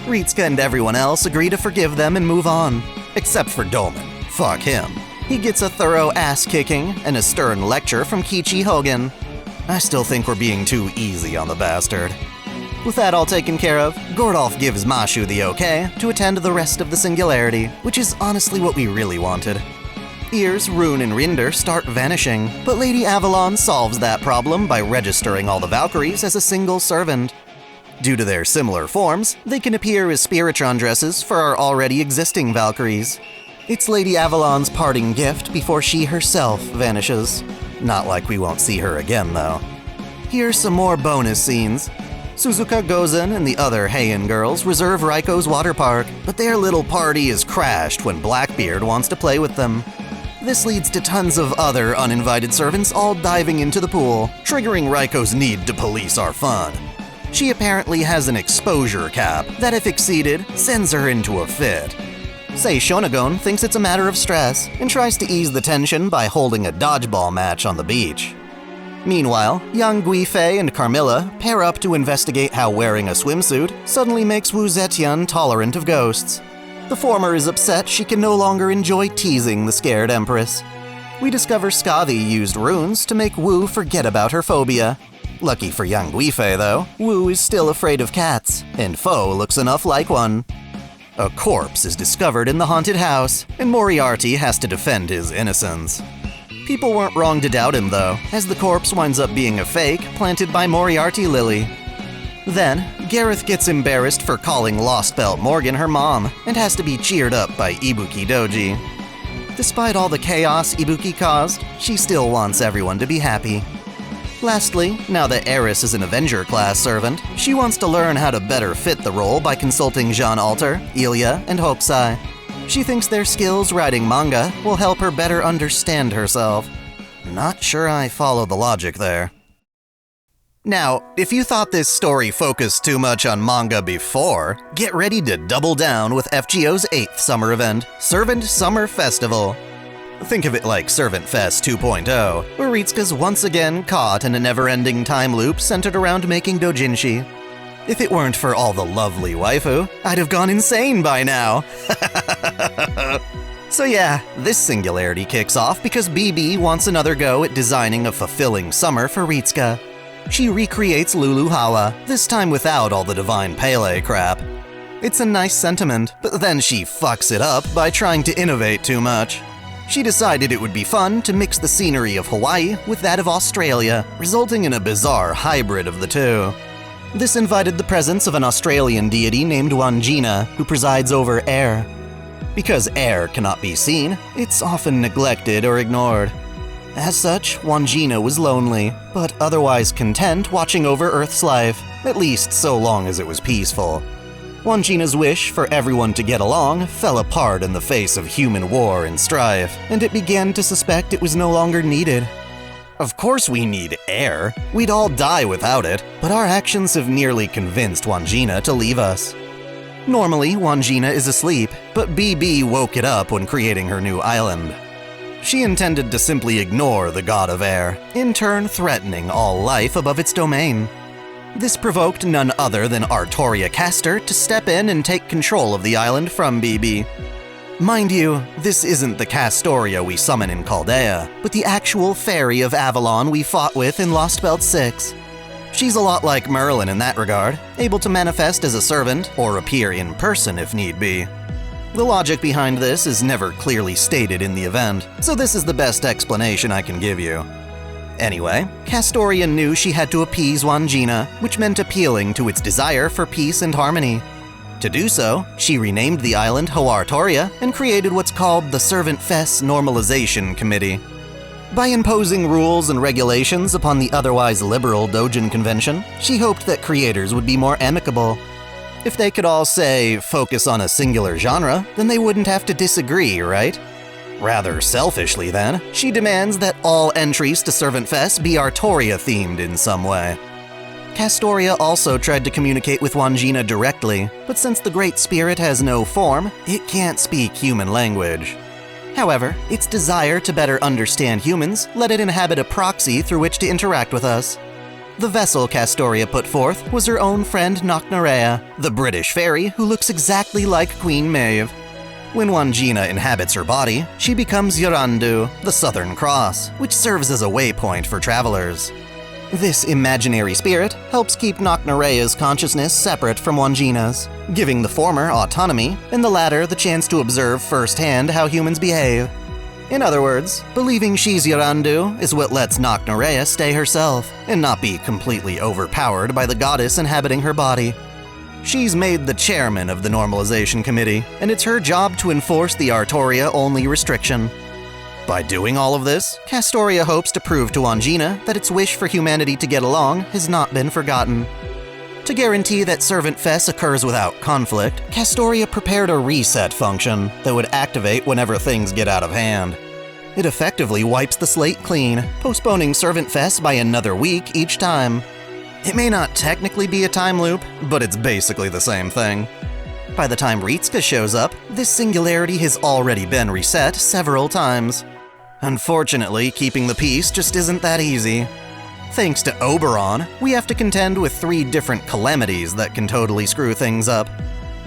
Ritsuka and everyone else agree to forgive them and move on. Except for Dolmen. Fuck him. He gets a thorough ass-kicking and a stern lecture from Kichi Hogan. I still think we're being too easy on the bastard. With that all taken care of, Gordolf gives Mashu the okay to attend the rest of the singularity, which is honestly what we really wanted. Ears, Rune, and Rinder start vanishing, but Lady Avalon solves that problem by registering all the Valkyries as a single servant. Due to their similar forms, they can appear as Spiritron dresses for our already existing Valkyries. It's Lady Avalon's parting gift before she herself vanishes. Not like we won't see her again, though. Here's some more bonus scenes. Suzuka Gozen and the other Heian girls reserve Raiko's water park, but their little party is crashed when Blackbeard wants to play with them. This leads to tons of other uninvited servants all diving into the pool, triggering Raiko's need to police our fun. She apparently has an exposure cap that, if exceeded, sends her into a fit. Sei Shonagon thinks it's a matter of stress and tries to ease the tension by holding a dodgeball match on the beach. Meanwhile, young Guifei and Carmilla pair up to investigate how wearing a swimsuit suddenly makes Wu Zetian tolerant of ghosts. The former is upset she can no longer enjoy teasing the scared Empress. We discover Skadi used runes to make Wu forget about her phobia. Lucky for young Guifei, though, Wu is still afraid of cats, and Foe looks enough like one. A corpse is discovered in the haunted house, and Moriarty has to defend his innocence. People weren't wrong to doubt him, though, as the corpse winds up being a fake planted by Moriarty Lily. Then, Gareth gets embarrassed for calling Lost Belt Morgan her mom, and has to be cheered up by Ibuki Doji. Despite all the chaos Ibuki caused, she still wants everyone to be happy. Lastly, now that Eris is an Avenger-class servant, she wants to learn how to better fit the role by consulting Jean Alter, Ilya, and Hokusai. She thinks their skills writing manga will help her better understand herself. Not sure I follow the logic there. Now, if you thought this story focused too much on manga before, get ready to double down with FGO's 8th summer event, Servant Summer Festival. Think of it like Servant Fest 2.0, where Ritsuka's once again caught in a never-ending time loop centered around making doujinshi. If it weren't for all the lovely waifu, I'd have gone insane by now. So yeah, this singularity kicks off because BB wants another go at designing a fulfilling summer for Ritsuka. She recreates Lulu Hawa, this time without all the Divine Pele crap. It's a nice sentiment, but then she fucks it up by trying to innovate too much. She decided it would be fun to mix the scenery of Hawaii with that of Australia, resulting in a bizarre hybrid of the two. This invited the presence of an Australian deity named Wangina, who presides over air. Because air cannot be seen, it's often neglected or ignored. As such, Wangina was lonely, but otherwise content watching over Earth's life, at least so long as it was peaceful. Wangina's wish for everyone to get along fell apart in the face of human war and strife, and it began to suspect it was no longer needed. Of course we need air. We'd all die without it, but our actions have nearly convinced Wangina to leave us. Normally, Wangina is asleep, but BB woke it up when creating her new island. She intended to simply ignore the god of air, in turn threatening all life above its domain. This provoked none other than Artoria Castor to step in and take control of the island from BB. Mind you, this isn't the Castoria we summon in Chaldea, but the actual fairy of Avalon we fought with in Lost Belt 6. She's a lot like Merlin in that regard, able to manifest as a servant or appear in person if need be. The logic behind this is never clearly stated in the event, so this is the best explanation I can give you. Anyway, Castoria knew she had to appease Wandjina, which meant appealing to its desire for peace and harmony. To do so, she renamed the island Hoartoria and created what's called the Servant Fess Normalization Committee. By imposing rules and regulations upon the otherwise liberal Dojin Convention, she hoped that creators would be more amicable. If they could all, say, focus on a singular genre, then they wouldn't have to disagree, right? Rather selfishly, then, she demands that all entries to Servant Fest be Artoria-themed in some way. Castoria also tried to communicate with Wandjina directly, but since the Great Spirit has no form, it can't speak human language. However, its desire to better understand humans let it inhabit a proxy through which to interact with us. The vessel Castoria put forth was her own friend Knocknarea, the British fairy who looks exactly like Queen Maeve. When Wandjina inhabits her body, she becomes Yorandu, the Southern Cross, which serves as a waypoint for travelers. This imaginary spirit helps keep Knocknerea's consciousness separate from Wandjina's, giving the former autonomy and the latter the chance to observe firsthand how humans behave. In other words, believing she's Yorandu is what lets Knocknerea stay herself and not be completely overpowered by the goddess inhabiting her body. She's made the chairman of the Normalization Committee, and it's her job to enforce the Artoria-only restriction. By doing all of this, Castoria hopes to prove to Wandjina that its wish for humanity to get along has not been forgotten. To guarantee that Servant Fess occurs without conflict, Castoria prepared a reset function that would activate whenever things get out of hand. It effectively wipes the slate clean, postponing Servant Fess by another week each time. It may not technically be a time loop, but it's basically the same thing. By the time Ritsuka shows up, this singularity has already been reset several times. Unfortunately, keeping the peace just isn't that easy. Thanks to Oberon, we have to contend with 3 different calamities that can totally screw things up.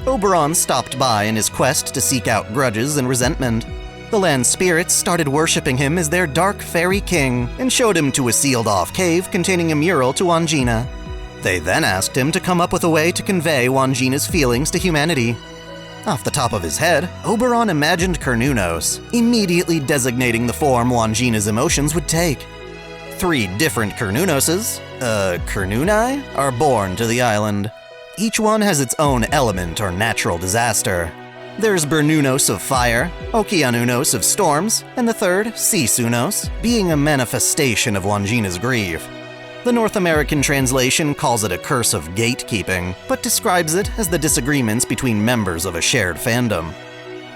Oberon stopped by in his quest to seek out grudges and resentment. The land spirits started worshipping him as their dark fairy king and showed him to a sealed-off cave containing a mural to Wandjina. They then asked him to come up with a way to convey Wandjina's feelings to humanity. Off the top of his head, Oberon imagined Cernunnos, immediately designating the form Wandjina's emotions would take. 3 different Cernunnoses, Cernunni, are born to the island. Each one has its own element or natural disaster. There's Bernunnos of fire, Okeanunos of storms, and the third, Sisunos, being a manifestation of Wandjina's grief. The North American translation calls it a curse of gatekeeping, but describes it as the disagreements between members of a shared fandom.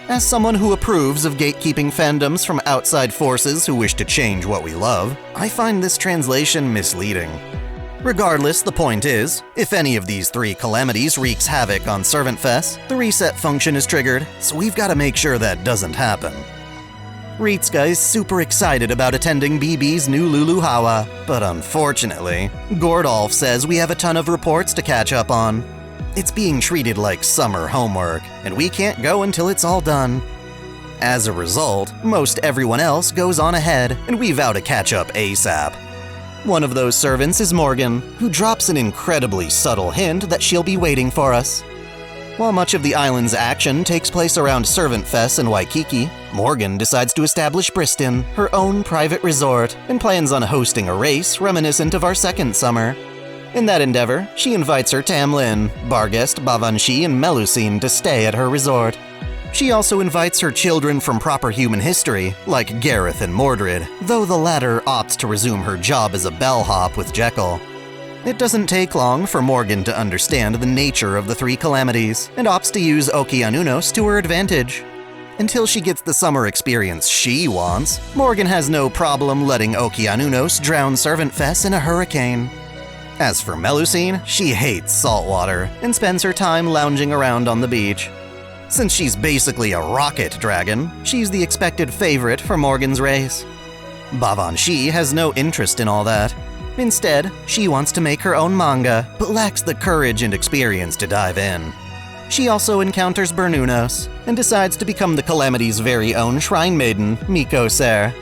As someone who approves of gatekeeping fandoms from outside forces who wish to change what we love, I find this translation misleading. Regardless, the point is, if any of these 3 calamities wreaks havoc on Servant Fess, the reset function is triggered, so we've got to make sure that doesn't happen. Ritsuka is super excited about attending BB's new Lulu Hawa, but unfortunately, Gordolf says we have a ton of reports to catch up on. It's being treated like summer homework, and we can't go until it's all done. As a result, most everyone else goes on ahead, and we vow to catch up ASAP. One of those servants is Morgan, who drops an incredibly subtle hint that she'll be waiting for us. While much of the island's action takes place around Servant Fess and Waikiki, Morgan decides to establish Briston, her own private resort, and plans on hosting a race reminiscent of our second summer. In that endeavor, she invites her Tamlin, Barghest, Bavanshi, and Melusine to stay at her resort. She also invites her children from proper human history, like Gareth and Mordred, though the latter opts to resume her job as a bellhop with Jekyll. It doesn't take long for Morgan to understand the nature of the 3 calamities, and opts to use Okeanunos to her advantage. Until she gets the summer experience she wants, Morgan has no problem letting Okeanunos drown Servant Fess in a hurricane. As for Melusine, she hates saltwater, and spends her time lounging around on the beach. Since she's basically a rocket dragon, she's the expected favorite for Morgan's race. Bavanshi has no interest in all that. Instead, she wants to make her own manga, but lacks the courage and experience to dive in. She also encounters Bernunos, and decides to become the Calamity's very own shrine maiden, Miko Ser.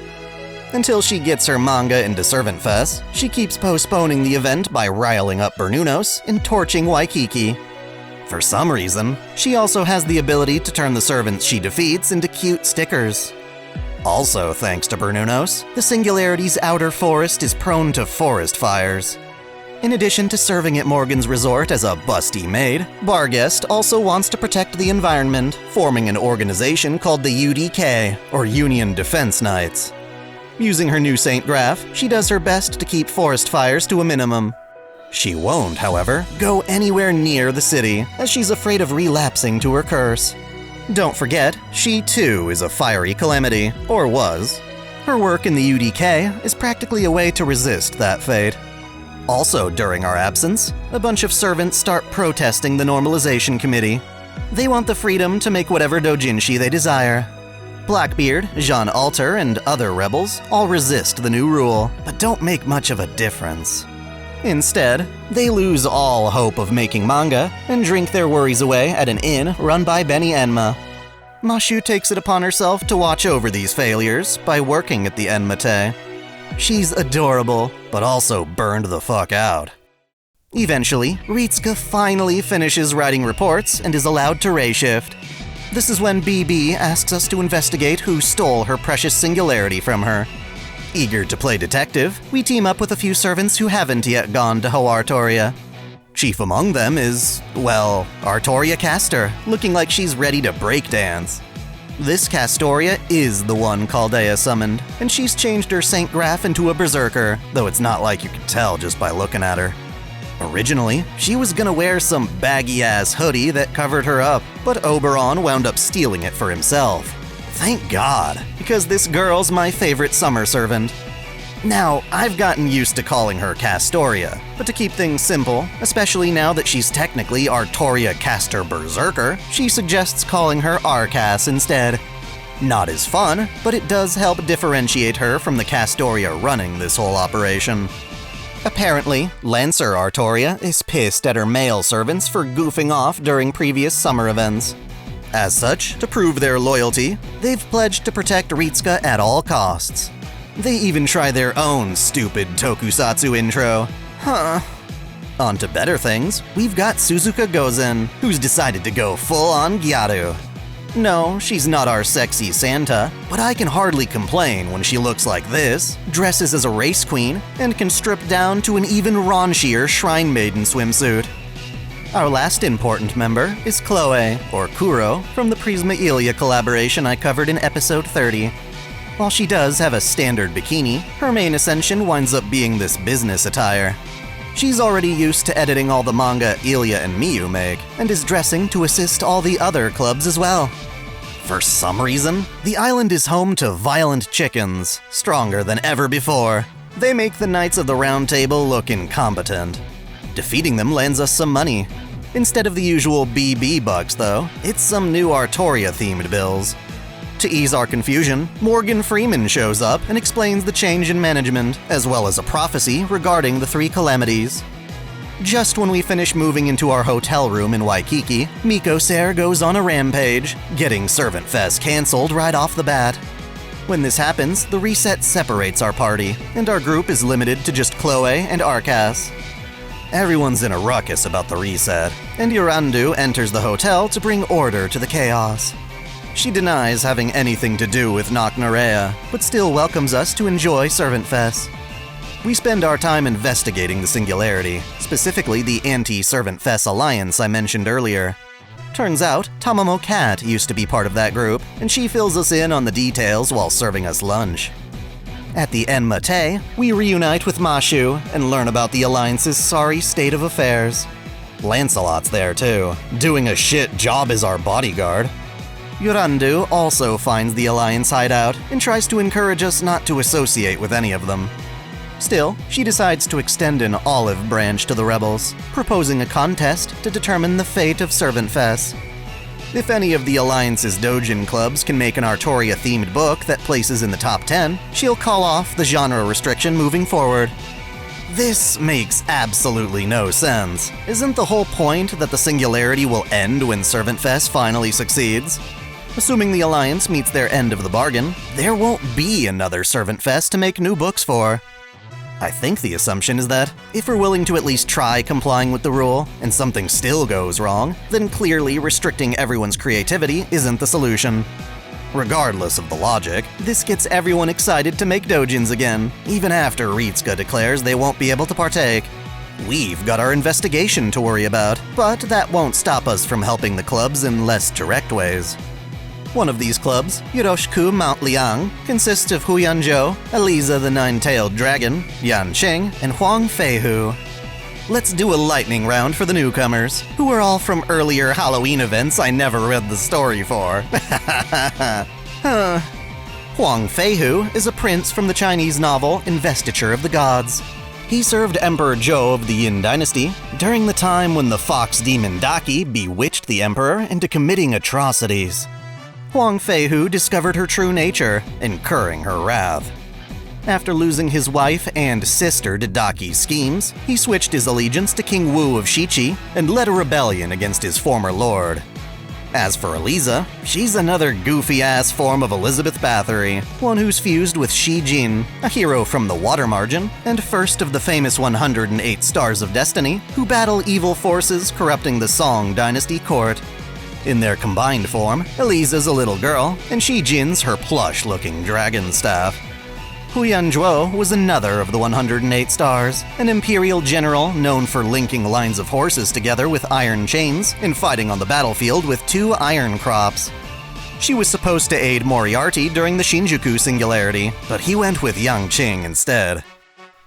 Until she gets her manga into Servant Fest, she keeps postponing the event by riling up Bernunos and torching Waikiki. For some reason, she also has the ability to turn the servants she defeats into cute stickers. Also thanks to Bernunos, the Singularity's outer forest is prone to forest fires. In addition to serving at Morgan's resort as a busty maid, Barguest also wants to protect the environment, forming an organization called the UDK, or Union Defense Knights. Using her new Saint Graph, she does her best to keep forest fires to a minimum. She won't, however, go anywhere near the city, as she's afraid of relapsing to her curse. Don't forget, she too is a fiery calamity, or was. Her work in the UDK is practically a way to resist that fate. Also during our absence, a bunch of servants start protesting the Normalization Committee. They want the freedom to make whatever doujinshi they desire. Blackbeard, Jean Alter, and other rebels all resist the new rule, but don't make much of a difference. Instead, they lose all hope of making manga and drink their worries away at an inn run by Benny Enma. Mashu takes it upon herself to watch over these failures by working at the Enmate. She's adorable, but also burned the fuck out. Eventually, Ritsuka finally finishes writing reports and is allowed to ray shift. This is when BB asks us to investigate who stole her precious singularity from her. Eager to play detective, we team up with a few servants who haven't yet gone to Ho Artoria. Chief among them is, well, Artoria Castor, looking like she's ready to breakdance. This Castoria is the one Chaldea summoned, and she's changed her Saint Graph into a berserker, though it's not like you can tell just by looking at her. Originally, she was gonna wear some baggy-ass hoodie that covered her up, but Oberon wound up stealing it for himself. Thank God, because this girl's my favorite summer servant. Now, I've gotten used to calling her Castoria, but to keep things simple, especially now that she's technically Artoria Castor Berserker, she suggests calling her Arcas instead. Not as fun, but it does help differentiate her from the Castoria running this whole operation. Apparently, Lancer Artoria is pissed at her male servants for goofing off during previous summer events. As such, to prove their loyalty, they've pledged to protect Ritsuka at all costs. They even try their own stupid tokusatsu intro. Huh. On to better things, we've got Suzuka Gozen, who's decided to go full-on Gyaru. No, she's not our sexy Santa, but I can hardly complain when she looks like this, dresses as a race queen, and can strip down to an even raunchier Shrine Maiden swimsuit. Our last important member is Chloe, or Kuro, from the Prisma Ilia collaboration I covered in episode 30. While she does have a standard bikini, her main ascension winds up being this business attire. She's already used to editing all the manga Ilia and Miyu make, and is dressing to assist all the other clubs as well. For some reason, the island is home to violent chickens, stronger than ever before. They make the Knights of the Round Table look incompetent. Defeating them lands us some money. Instead of the usual BB bucks, though, it's some new Artoria-themed bills. To ease our confusion, Morgan Freeman shows up and explains the change in management, as well as a prophecy regarding the three calamities. Just when we finish moving into our hotel room in Waikiki, Miko Ser goes on a rampage, getting Servant Fest cancelled right off the bat. When this happens, the reset separates our party, and our group is limited to just Chloe and Arcas. Everyone's in a ruckus about the reset, and Yorandu enters the hotel to bring order to the chaos. She denies having anything to do with Knock-Nerea, but still welcomes us to enjoy Servant Fest. We spend our time investigating the Singularity, specifically the Anti-Servant Fest Alliance I mentioned earlier. Turns out, Tamamo Cat used to be part of that group, and she fills us in on the details while serving us lunch. At the Enmate, we reunite with Mashu and learn about the Alliance's sorry state of affairs. Lancelot's there too, doing a shit job as our bodyguard. Yorandu also finds the Alliance hideout and tries to encourage us not to associate with any of them. Still, she decides to extend an olive branch to the rebels, proposing a contest to determine the fate of Servant Fest. If any of the Alliance's doujin clubs can make an Artoria-themed book that places in the top 10, she'll call off the genre restriction moving forward. This makes absolutely no sense. Isn't the whole point that the singularity will end when Servant Fest finally succeeds? Assuming the Alliance meets their end of the bargain, there won't be another Servant Fest to make new books for. I think the assumption is that, if we're willing to at least try complying with the rule, and something still goes wrong, then clearly restricting everyone's creativity isn't the solution. Regardless of the logic, this gets everyone excited to make doujins again, even after Ritsuka declares they won't be able to partake. We've got our investigation to worry about, but that won't stop us from helping the clubs in less direct ways. One of these clubs, Yoroshiku Mount Liang, consists of Huyanzhou, Eliza the Nine-Tailed Dragon, Yanqing, and Huang Feihu. Let's do a lightning round for the newcomers, who are all from earlier Halloween events I never read the story for. Huang Feihu is a prince from the Chinese novel Investiture of the Gods. He served Emperor Zhou of the Yin Dynasty during the time when the fox demon Daki bewitched the emperor into committing atrocities. Huang Feihu discovered her true nature, incurring her wrath. After losing his wife and sister to Daki's schemes, he switched his allegiance to King Wu of Shichi and led a rebellion against his former lord. As for Eliza, she's another goofy-ass form of Elizabeth Bathory, one who's fused with Shi Jin, a hero from the Water Margin, and first of the famous 108 Stars of Destiny, who battle evil forces corrupting the Song Dynasty court. In their combined form, Eliza's a little girl, and Shi Jin's her plush-looking dragon staff. Huyanzhou was another of the 108 stars, an imperial general known for linking lines of horses together with iron chains and fighting on the battlefield with 2 iron crops. She was supposed to aid Moriarty during the Shinjuku Singularity, but he went with Yanqing instead.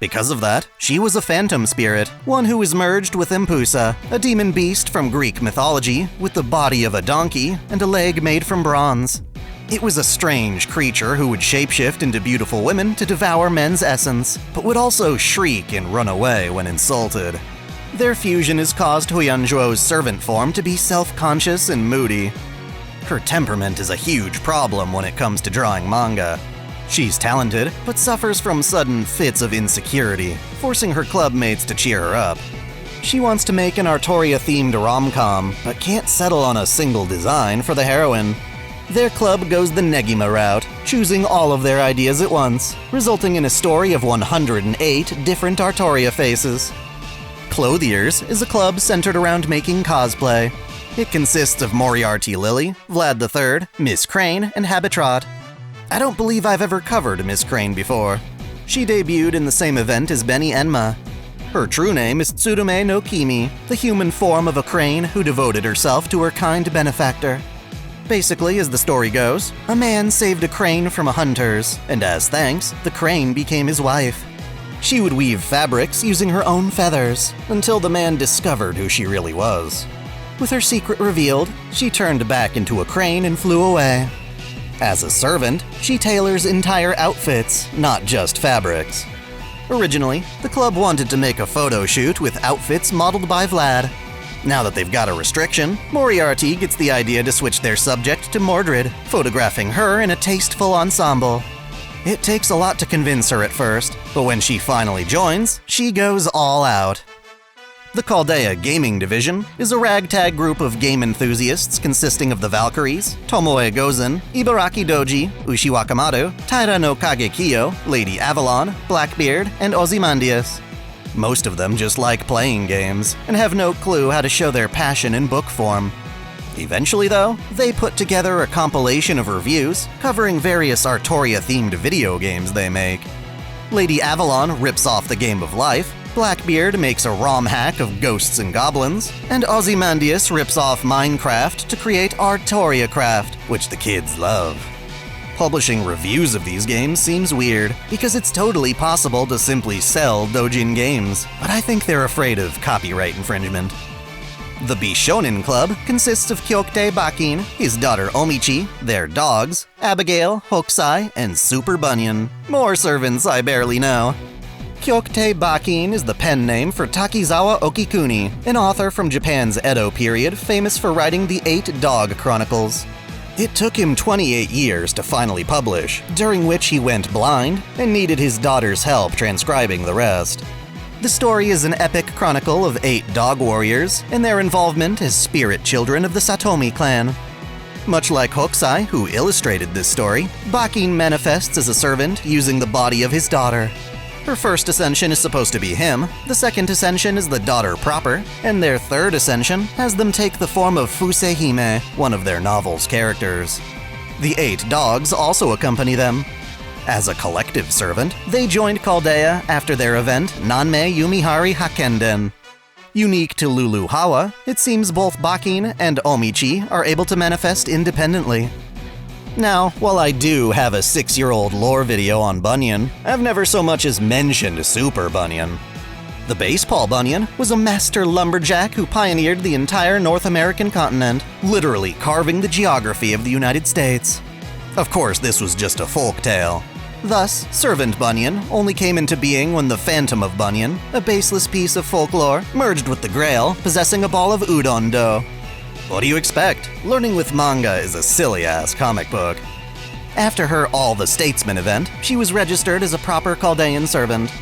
Because of that, she was a phantom spirit, one who was merged with Empusa, a demon beast from Greek mythology with the body of a donkey and a leg made from bronze. It was a strange creature who would shapeshift into beautiful women to devour men's essence, but would also shriek and run away when insulted. Their fusion has caused Huyanzhou's servant form to be self-conscious and moody. Her temperament is a huge problem when it comes to drawing manga. She's talented, but suffers from sudden fits of insecurity, forcing her clubmates to cheer her up. She wants to make an Artoria-themed rom-com, but can't settle on a single design for the heroine. Their club goes the Negima route, choosing all of their ideas at once, resulting in a story of 108 different Artoria faces. Clothiers is a club centered around making cosplay. It consists of Moriarty Lily, Vlad III, Miss Crane, and Habitrot. I don't believe I've ever covered Miss Crane before. She debuted in the same event as Benny Enma. Her true name is Tsurume no Kimi, the human form of a crane who devoted herself to her kind benefactor. Basically, as the story goes, a man saved a crane from hunters, and as thanks, the crane became his wife. She would weave fabrics using her own feathers, until the man discovered who she really was. With her secret revealed, she turned back into a crane and flew away. As a servant, she tailors entire outfits, not just fabrics. Originally, the club wanted to make a photo shoot with outfits modeled by Vlad. Now that they've got a restriction, Moriarty gets the idea to switch their subject to Mordred, photographing her in a tasteful ensemble. It takes a lot to convince her at first, but when she finally joins, she goes all out. The Chaldea Gaming Division is a ragtag group of game enthusiasts consisting of the Valkyries, Tomoe Gozen, Ibaraki Doji, Ushi Wakamoto, Taira no Kagekiyo, Lady Avalon, Blackbeard, and Ozymandias. Most of them just like playing games, and have no clue how to show their passion in book form. Eventually, though, they put together a compilation of reviews covering various Artoria-themed video games they make. Lady Avalon rips off the Game of Life, Blackbeard makes a ROM hack of Ghosts and Goblins, and Ozymandias rips off Minecraft to create Artoriacraft, which the kids love. Publishing reviews of these games seems weird, because it's totally possible to simply sell doujin games, but I think they're afraid of copyright infringement. The Bishonen Club consists of Kyokute Bakin, his daughter Omichi, their dogs, Abigail, Hokusai, and Super Bunyan. More servants I barely know. Kyokute Bakin is the pen name for Takizawa Okikuni, an author from Japan's Edo period famous for writing the 8 Dog Chronicles. It took him 28 years to finally publish, during which he went blind and needed his daughter's help transcribing the rest. The story is an epic chronicle of 8 dog warriors and their involvement as spirit children of the Satomi clan. Much like Hokusai, who illustrated this story, Bakin manifests as a servant using the body of his daughter. Her first ascension is supposed to be him, the second ascension is the daughter proper, and their third ascension has them take the form of Fusehime, one of their novel's characters. The 8 dogs also accompany them. As a collective servant, they joined Chaldea after their event Nanmei Yumihari Hakenden. Unique to Lulu Hawa, it seems both Bakin and Omichi are able to manifest independently. Now, while I do have a 6-year-old lore video on Bunyan, I've never so much as mentioned Super Bunyan. The Baseball Bunyan was a master lumberjack who pioneered the entire North American continent, literally carving the geography of the United States. Of course, this was just a folk tale. Thus, Servant Bunyan only came into being when the Phantom of Bunyan, a baseless piece of folklore, merged with the Grail, possessing a ball of udon dough. What do you expect? Learning with manga is a silly-ass comic book. After her All the Statesmen event, she was registered as a proper Chaldean servant.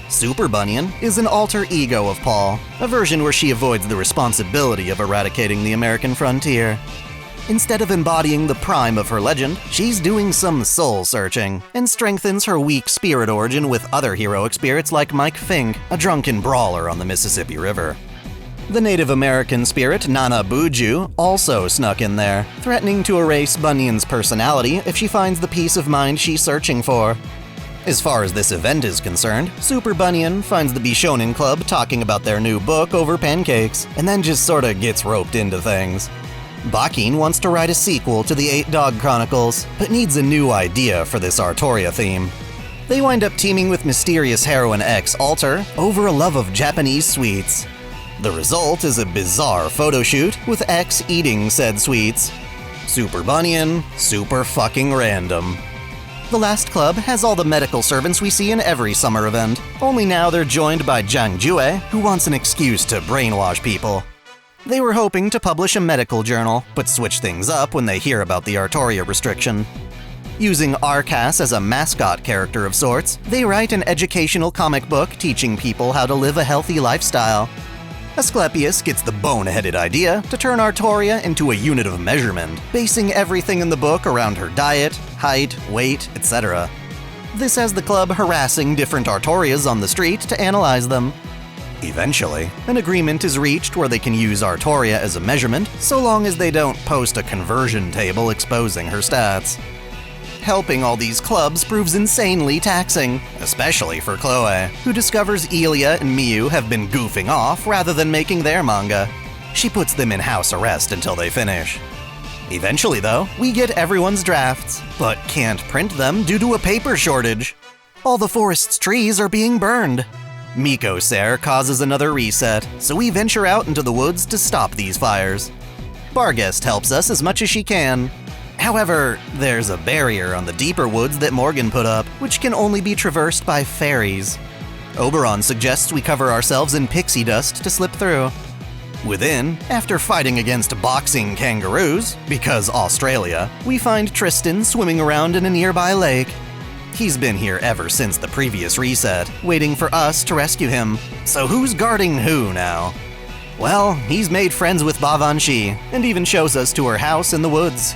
Super Bunyan is an alter ego of Paul, a version where she avoids the responsibility of eradicating the American frontier. Instead of embodying the prime of her legend, she's doing some soul-searching, and strengthens her weak spirit origin with other heroic spirits like Mike Fink, a drunken brawler on the Mississippi River. The Native American spirit Nana Buju also snuck in there, threatening to erase Bunyan's personality if she finds the peace of mind she's searching for. As far as this event is concerned, Super Bunyan finds the Bishonen Club talking about their new book over pancakes, and then just sorta gets roped into things. Bakin wants to write a sequel to the 8 Dog Chronicles, but needs a new idea for this Artoria theme. They wind up teaming with mysterious heroine X Alter over a love of Japanese sweets. The result is a bizarre photo shoot with X eating said sweets. Super Bunyan, super fucking random. The last club has all the medical servants we see in every summer event, only now they're joined by Zhang Jue, who wants an excuse to brainwash people. They were hoping to publish a medical journal, but switch things up when they hear about the Artoria restriction. Using Arcas as a mascot character of sorts, they write an educational comic book teaching people how to live a healthy lifestyle. Asclepius gets the boneheaded idea to turn Artoria into a unit of measurement, basing everything in the book around her diet, height, weight, etc. This has the club harassing different Artorias on the street to analyze them. Eventually, an agreement is reached where they can use Artoria as a measurement, so long as they don't post a conversion table exposing her stats. Helping all these clubs proves insanely taxing, especially for Chloe, who discovers Elia and Miyu have been goofing off rather than making their manga. She puts them in house arrest until they finish. Eventually, though, we get everyone's drafts, but can't print them due to a paper shortage. All the forest's trees are being burned. Miko Ser causes another reset, so we venture out into the woods to stop these fires. Barguest helps us as much as she can. However, there's a barrier on the deeper woods that Morgan put up, which can only be traversed by fairies. Oberon suggests we cover ourselves in pixie dust to slip through. Within, after fighting against boxing kangaroos, because Australia, we find Tristan swimming around in a nearby lake. He's been here ever since the previous reset, waiting for us to rescue him. So who's guarding who now? Well, he's made friends with Bavanshi, and even shows us to her house in the woods.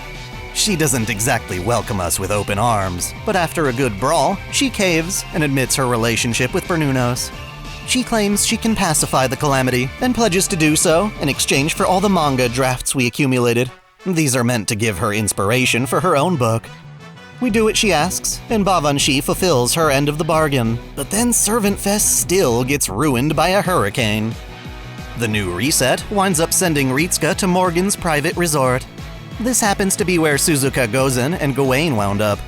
She doesn't exactly welcome us with open arms, but after a good brawl, she caves and admits her relationship with Bernunos. She claims she can pacify the calamity, and pledges to do so in exchange for all the manga drafts we accumulated. These are meant to give her inspiration for her own book. We do what she asks, and Bavanshi fulfills her end of the bargain, but then Servant Fest still gets ruined by a hurricane. The new reset winds up sending Ritsuka to Morgan's private resort. This happens to be where Suzuka Gozen and Gawain wound up.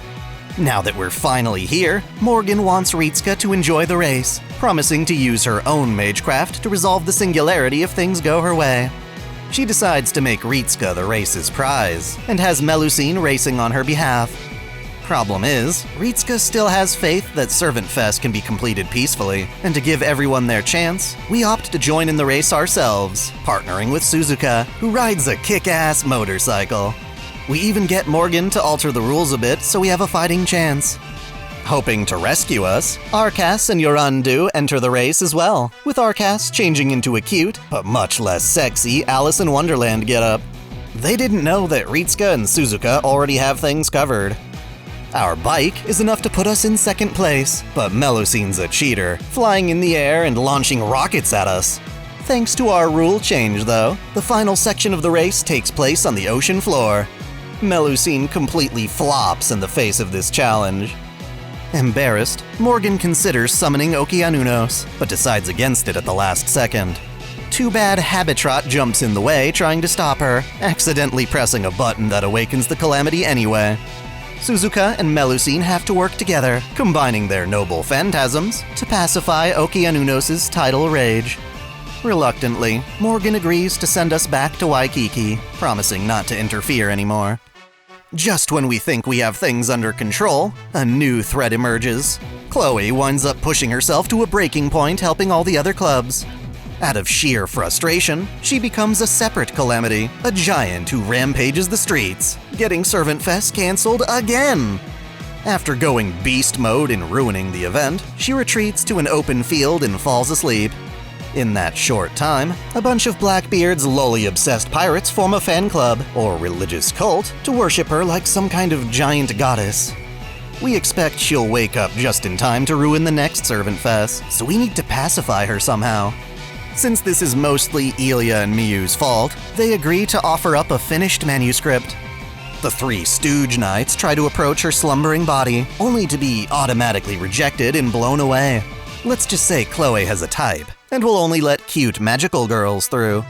Now that we're finally here, Morgan wants Ritsuka to enjoy the race, promising to use her own magecraft to resolve the singularity if things go her way. She decides to make Ritsuka the race's prize, and has Melusine racing on her behalf. Problem is, Ritsuka still has faith that Servant Fest can be completed peacefully, and to give everyone their chance, we opt to join in the race ourselves, partnering with Suzuka, who rides a kick-ass motorcycle. We even get Morgan to alter the rules a bit so we have a fighting chance. Hoping to rescue us, Arcas and Yorandu enter the race as well, with Arcas changing into a cute, but much less sexy Alice in Wonderland getup. They didn't know that Ritsuka and Suzuka already have things covered. Our bike is enough to put us in second place, but Melusine's a cheater, flying in the air and launching rockets at us. Thanks to our rule change, though, the final section of the race takes place on the ocean floor. Melusine completely flops in the face of this challenge. Embarrassed, Morgan considers summoning Okeanunos, but decides against it at the last second. Too bad Habitrot jumps in the way trying to stop her, accidentally pressing a button that awakens the calamity anyway. Suzuka and Melusine have to work together, combining their noble phantasms to pacify Okeanunos' tidal rage. Reluctantly, Morgan agrees to send us back to Waikiki, promising not to interfere anymore. Just when we think we have things under control, a new threat emerges. Chloe winds up pushing herself to a breaking point, helping all the other clubs. Out of sheer frustration, she becomes a separate calamity, a giant who rampages the streets, getting Servant Fest cancelled again. After going beast mode and ruining the event, she retreats to an open field and falls asleep. In that short time, a bunch of Blackbeard's lolly-obsessed pirates form a fan club, or religious cult, to worship her like some kind of giant goddess. We expect she'll wake up just in time to ruin the next Servant Fest, so we need to pacify her somehow. Since this is mostly Ilia and Miyu's fault, they agree to offer up a finished manuscript. The three Stooge Knights try to approach her slumbering body, only to be automatically rejected and blown away. Let's just say Chloe has a type, and will only let cute magical girls through.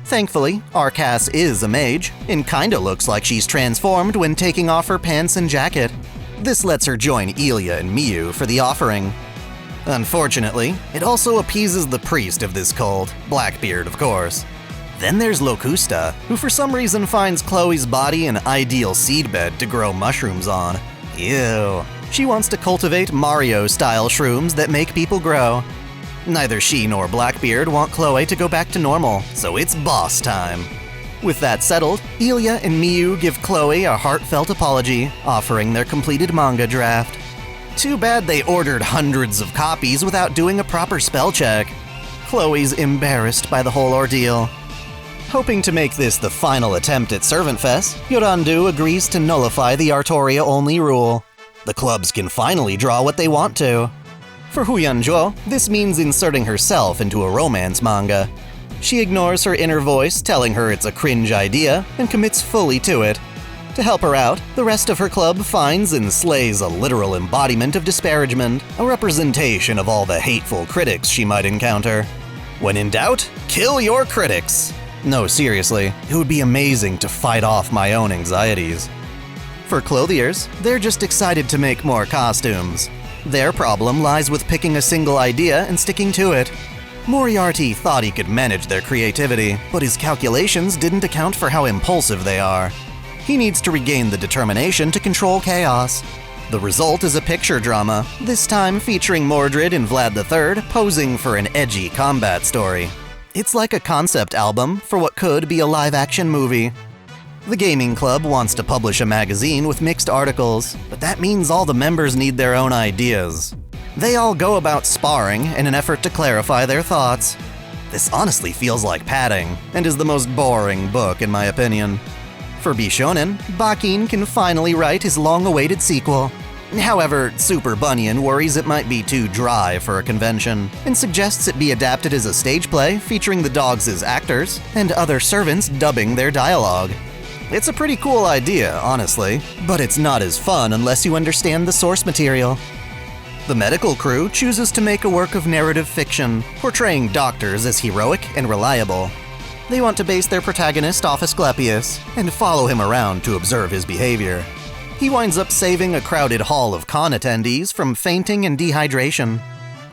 Thankfully, Arcas is a mage, and kinda looks like she's transformed when taking off her pants and jacket. This lets her join Ilia and Miyu for the offering. Unfortunately, it also appeases the priest of this cult, Blackbeard of course. Then there's Locusta, who for some reason finds Chloe's body an ideal seedbed to grow mushrooms on. Ew. She wants to cultivate Mario-style shrooms that make people grow. Neither she nor Blackbeard want Chloe to go back to normal, so it's boss time. With that settled, Ilia and Miyu give Chloe a heartfelt apology, offering their completed manga draft. Too bad they ordered hundreds of copies without doing a proper spell check. Chloe's embarrassed by the whole ordeal. Hoping to make this the final attempt at Servant Fest, Yorandu agrees to nullify the Artoria-only rule. The clubs can finally draw what they want to. For Huyanzhuo, this means inserting herself into a romance manga. She ignores her inner voice telling her it's a cringe idea and commits fully to it. To help her out, the rest of her club finds and slays a literal embodiment of disparagement, a representation of all the hateful critics she might encounter. When in doubt, kill your critics! No, seriously, it would be amazing to fight off my own anxieties. For clothiers, they're just excited to make more costumes. Their problem lies with picking a single idea and sticking to it. Moriarty thought he could manage their creativity, but his calculations didn't account for how impulsive they are. He needs to regain the determination to control chaos. The result is a picture drama, this time featuring Mordred and Vlad III posing for an edgy combat story. It's like a concept album for what could be a live-action movie. The gaming club wants to publish a magazine with mixed articles, but that means all the members need their own ideas. They all go about sparring in an effort to clarify their thoughts. This honestly feels like padding, and is the most boring book in my opinion. For Bishonen, Bakin can finally write his long-awaited sequel. However, Super Bunyan worries it might be too dry for a convention, and suggests it be adapted as a stage play featuring the dogs as actors, and other servants dubbing their dialogue. It's a pretty cool idea, honestly, but it's not as fun unless you understand the source material. The medical crew chooses to make a work of narrative fiction, portraying doctors as heroic and reliable. They want to base their protagonist off Asclepius, and follow him around to observe his behavior. He winds up saving a crowded hall of con attendees from fainting and dehydration.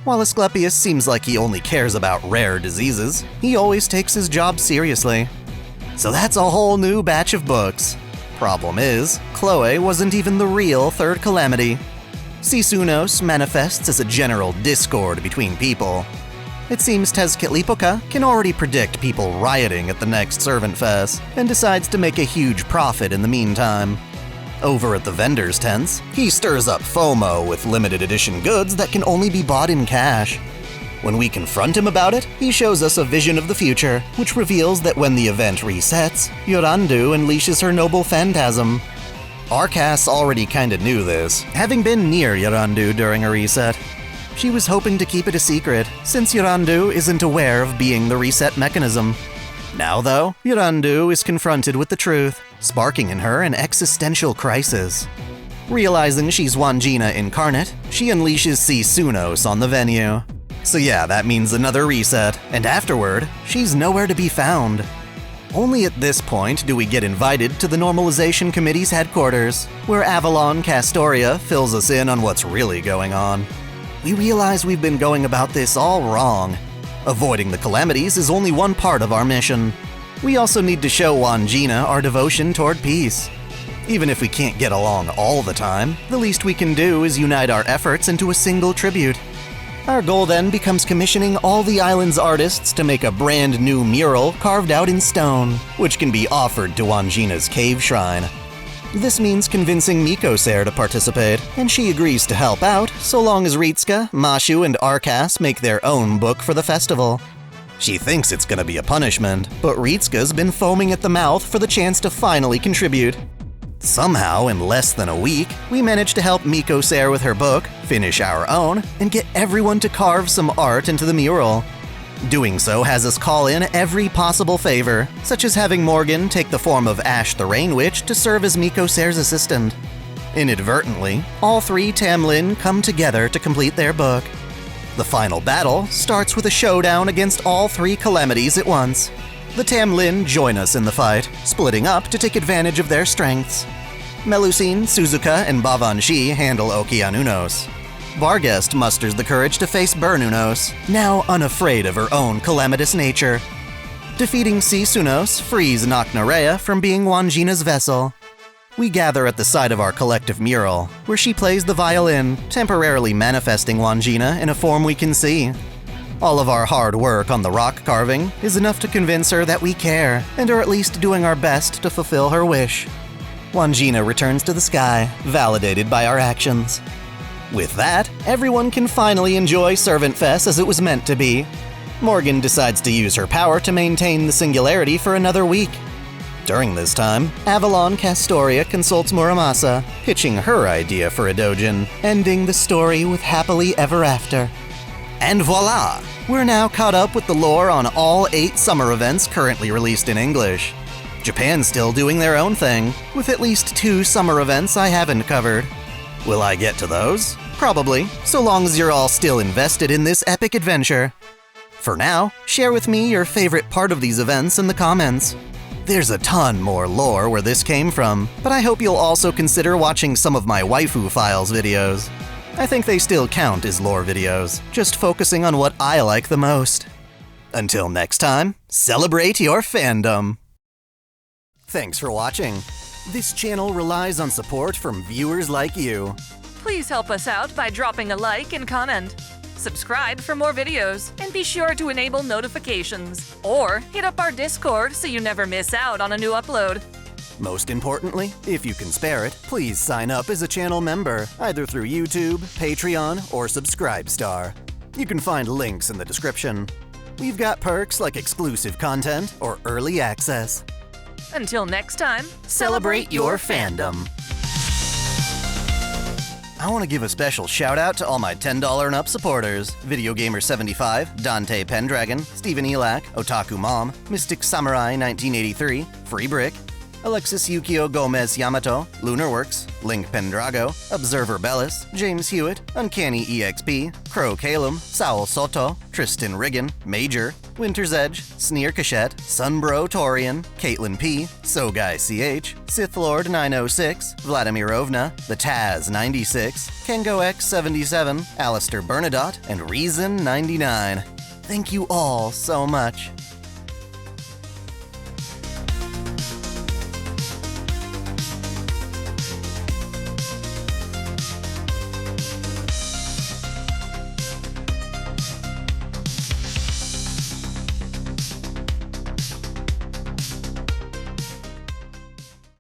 While Asclepius seems like he only cares about rare diseases, he always takes his job seriously. So that's a whole new batch of books. Problem is, Chloe wasn't even the real third calamity. Sisunos manifests as a general discord between people. It seems Tezcatlipoca can already predict people rioting at the next Servant Fest, and decides to make a huge profit in the meantime. Over at the vendor's tents, he stirs up FOMO with limited edition goods that can only be bought in cash. When we confront him about it, he shows us a vision of the future, which reveals that when the event resets, Yorandu unleashes her noble phantasm. Arcas already kinda knew this, having been near Yorandu during a reset. She was hoping to keep it a secret, since Yorandu isn't aware of being the reset mechanism. Now though, Yorandu is confronted with the truth, sparking in her an existential crisis. Realizing she's Wangina incarnate, she unleashes Sunos on the venue. So yeah, that means another reset, and afterward, she's nowhere to be found. Only at this point do we get invited to the Normalization Committee's headquarters, where Avalon Castoria fills us in on what's really going on. We realize we've been going about this all wrong. Avoiding the calamities is only one part of our mission. We also need to show Wangina our devotion toward peace. Even if we can't get along all the time, the least we can do is unite our efforts into a single tribute. Our goal then becomes commissioning all the island's artists to make a brand new mural carved out in stone, which can be offered to Wangina's cave shrine. This means convincing Mikosare to participate, and she agrees to help out so long as Ritsuka, Mashu, and Arcas make their own book for the festival. She thinks it's gonna be a punishment, but Ritsuka's been foaming at the mouth for the chance to finally contribute. Somehow, in less than a week, we managed to help Mikosare with her book, finish our own, and get everyone to carve some art into the mural. Doing so has us call in every possible favor, such as having Morgan take the form of Ash the Rain Witch to serve as Mikosare's assistant. Inadvertently, all three Tamlin come together to complete their book. The final battle starts with a showdown against all three calamities at once. The Tamlin join us in the fight, splitting up to take advantage of their strengths. Melusine, Suzuka, and Bavanshi handle Okeanunos. Barguest musters the courage to face Bernunos, now unafraid of her own calamitous nature. Defeating Sunos frees Naknarea from being Wangina's vessel. We gather at the site of our collective mural, where she plays the violin, temporarily manifesting Wangina in a form we can see. All of our hard work on the rock carving is enough to convince her that we care, and are at least doing our best to fulfill her wish. Wangina returns to the sky, validated by our actions. With that, everyone can finally enjoy Servant Fest as it was meant to be. Morgan decides to use her power to maintain the singularity for another week. During this time, Avalon Castoria consults Muramasa, pitching her idea for a dojin, ending the story with happily ever after. And voila! We're now caught up with the lore on all 8 summer events currently released in English. Japan's still doing their own thing, with at least 2 summer events I haven't covered. Will I get to those? Probably, so long as you're all still invested in this epic adventure. For now, share with me your favorite part of these events in the comments. There's a ton more lore where this came from, but I hope you'll also consider watching some of my Waifu Files videos. I think they still count as lore videos, just focusing on what I like the most. Until next time, celebrate your fandom! Thanks for watching. This channel relies on support from viewers like you. Please help us out by dropping a like and comment. Subscribe for more videos, and be sure to enable notifications. Or hit up our Discord so you never miss out on a new upload. Most importantly, if you can spare it, please sign up as a channel member, either through YouTube, Patreon, or Subscribestar. You can find links in the description. We've got perks like exclusive content or early access. Until next time, Celebrate your fandom! I want to give a special shout out to all my $10 and up supporters: VideoGamer75, Dante Pendragon, Steven Elak, Otaku Mom, Mystic Samurai 1983, Free Brick, Alexis Yukio Gomez Yamato, Lunarworks, Link Pendrago, Observer Bellis, James Hewitt, Uncanny EXP, Crow Calum, Saul Soto, Tristan Riggin, Major, Winter's Edge, Sneer Cachette, Sunbro Torian, Caitlin P, Soguy CH, Sith Lord 906, Vladimir Ovna, The Taz 96, Kengo X 77, Alistair Bernadotte, and Reason 99. Thank you all so much.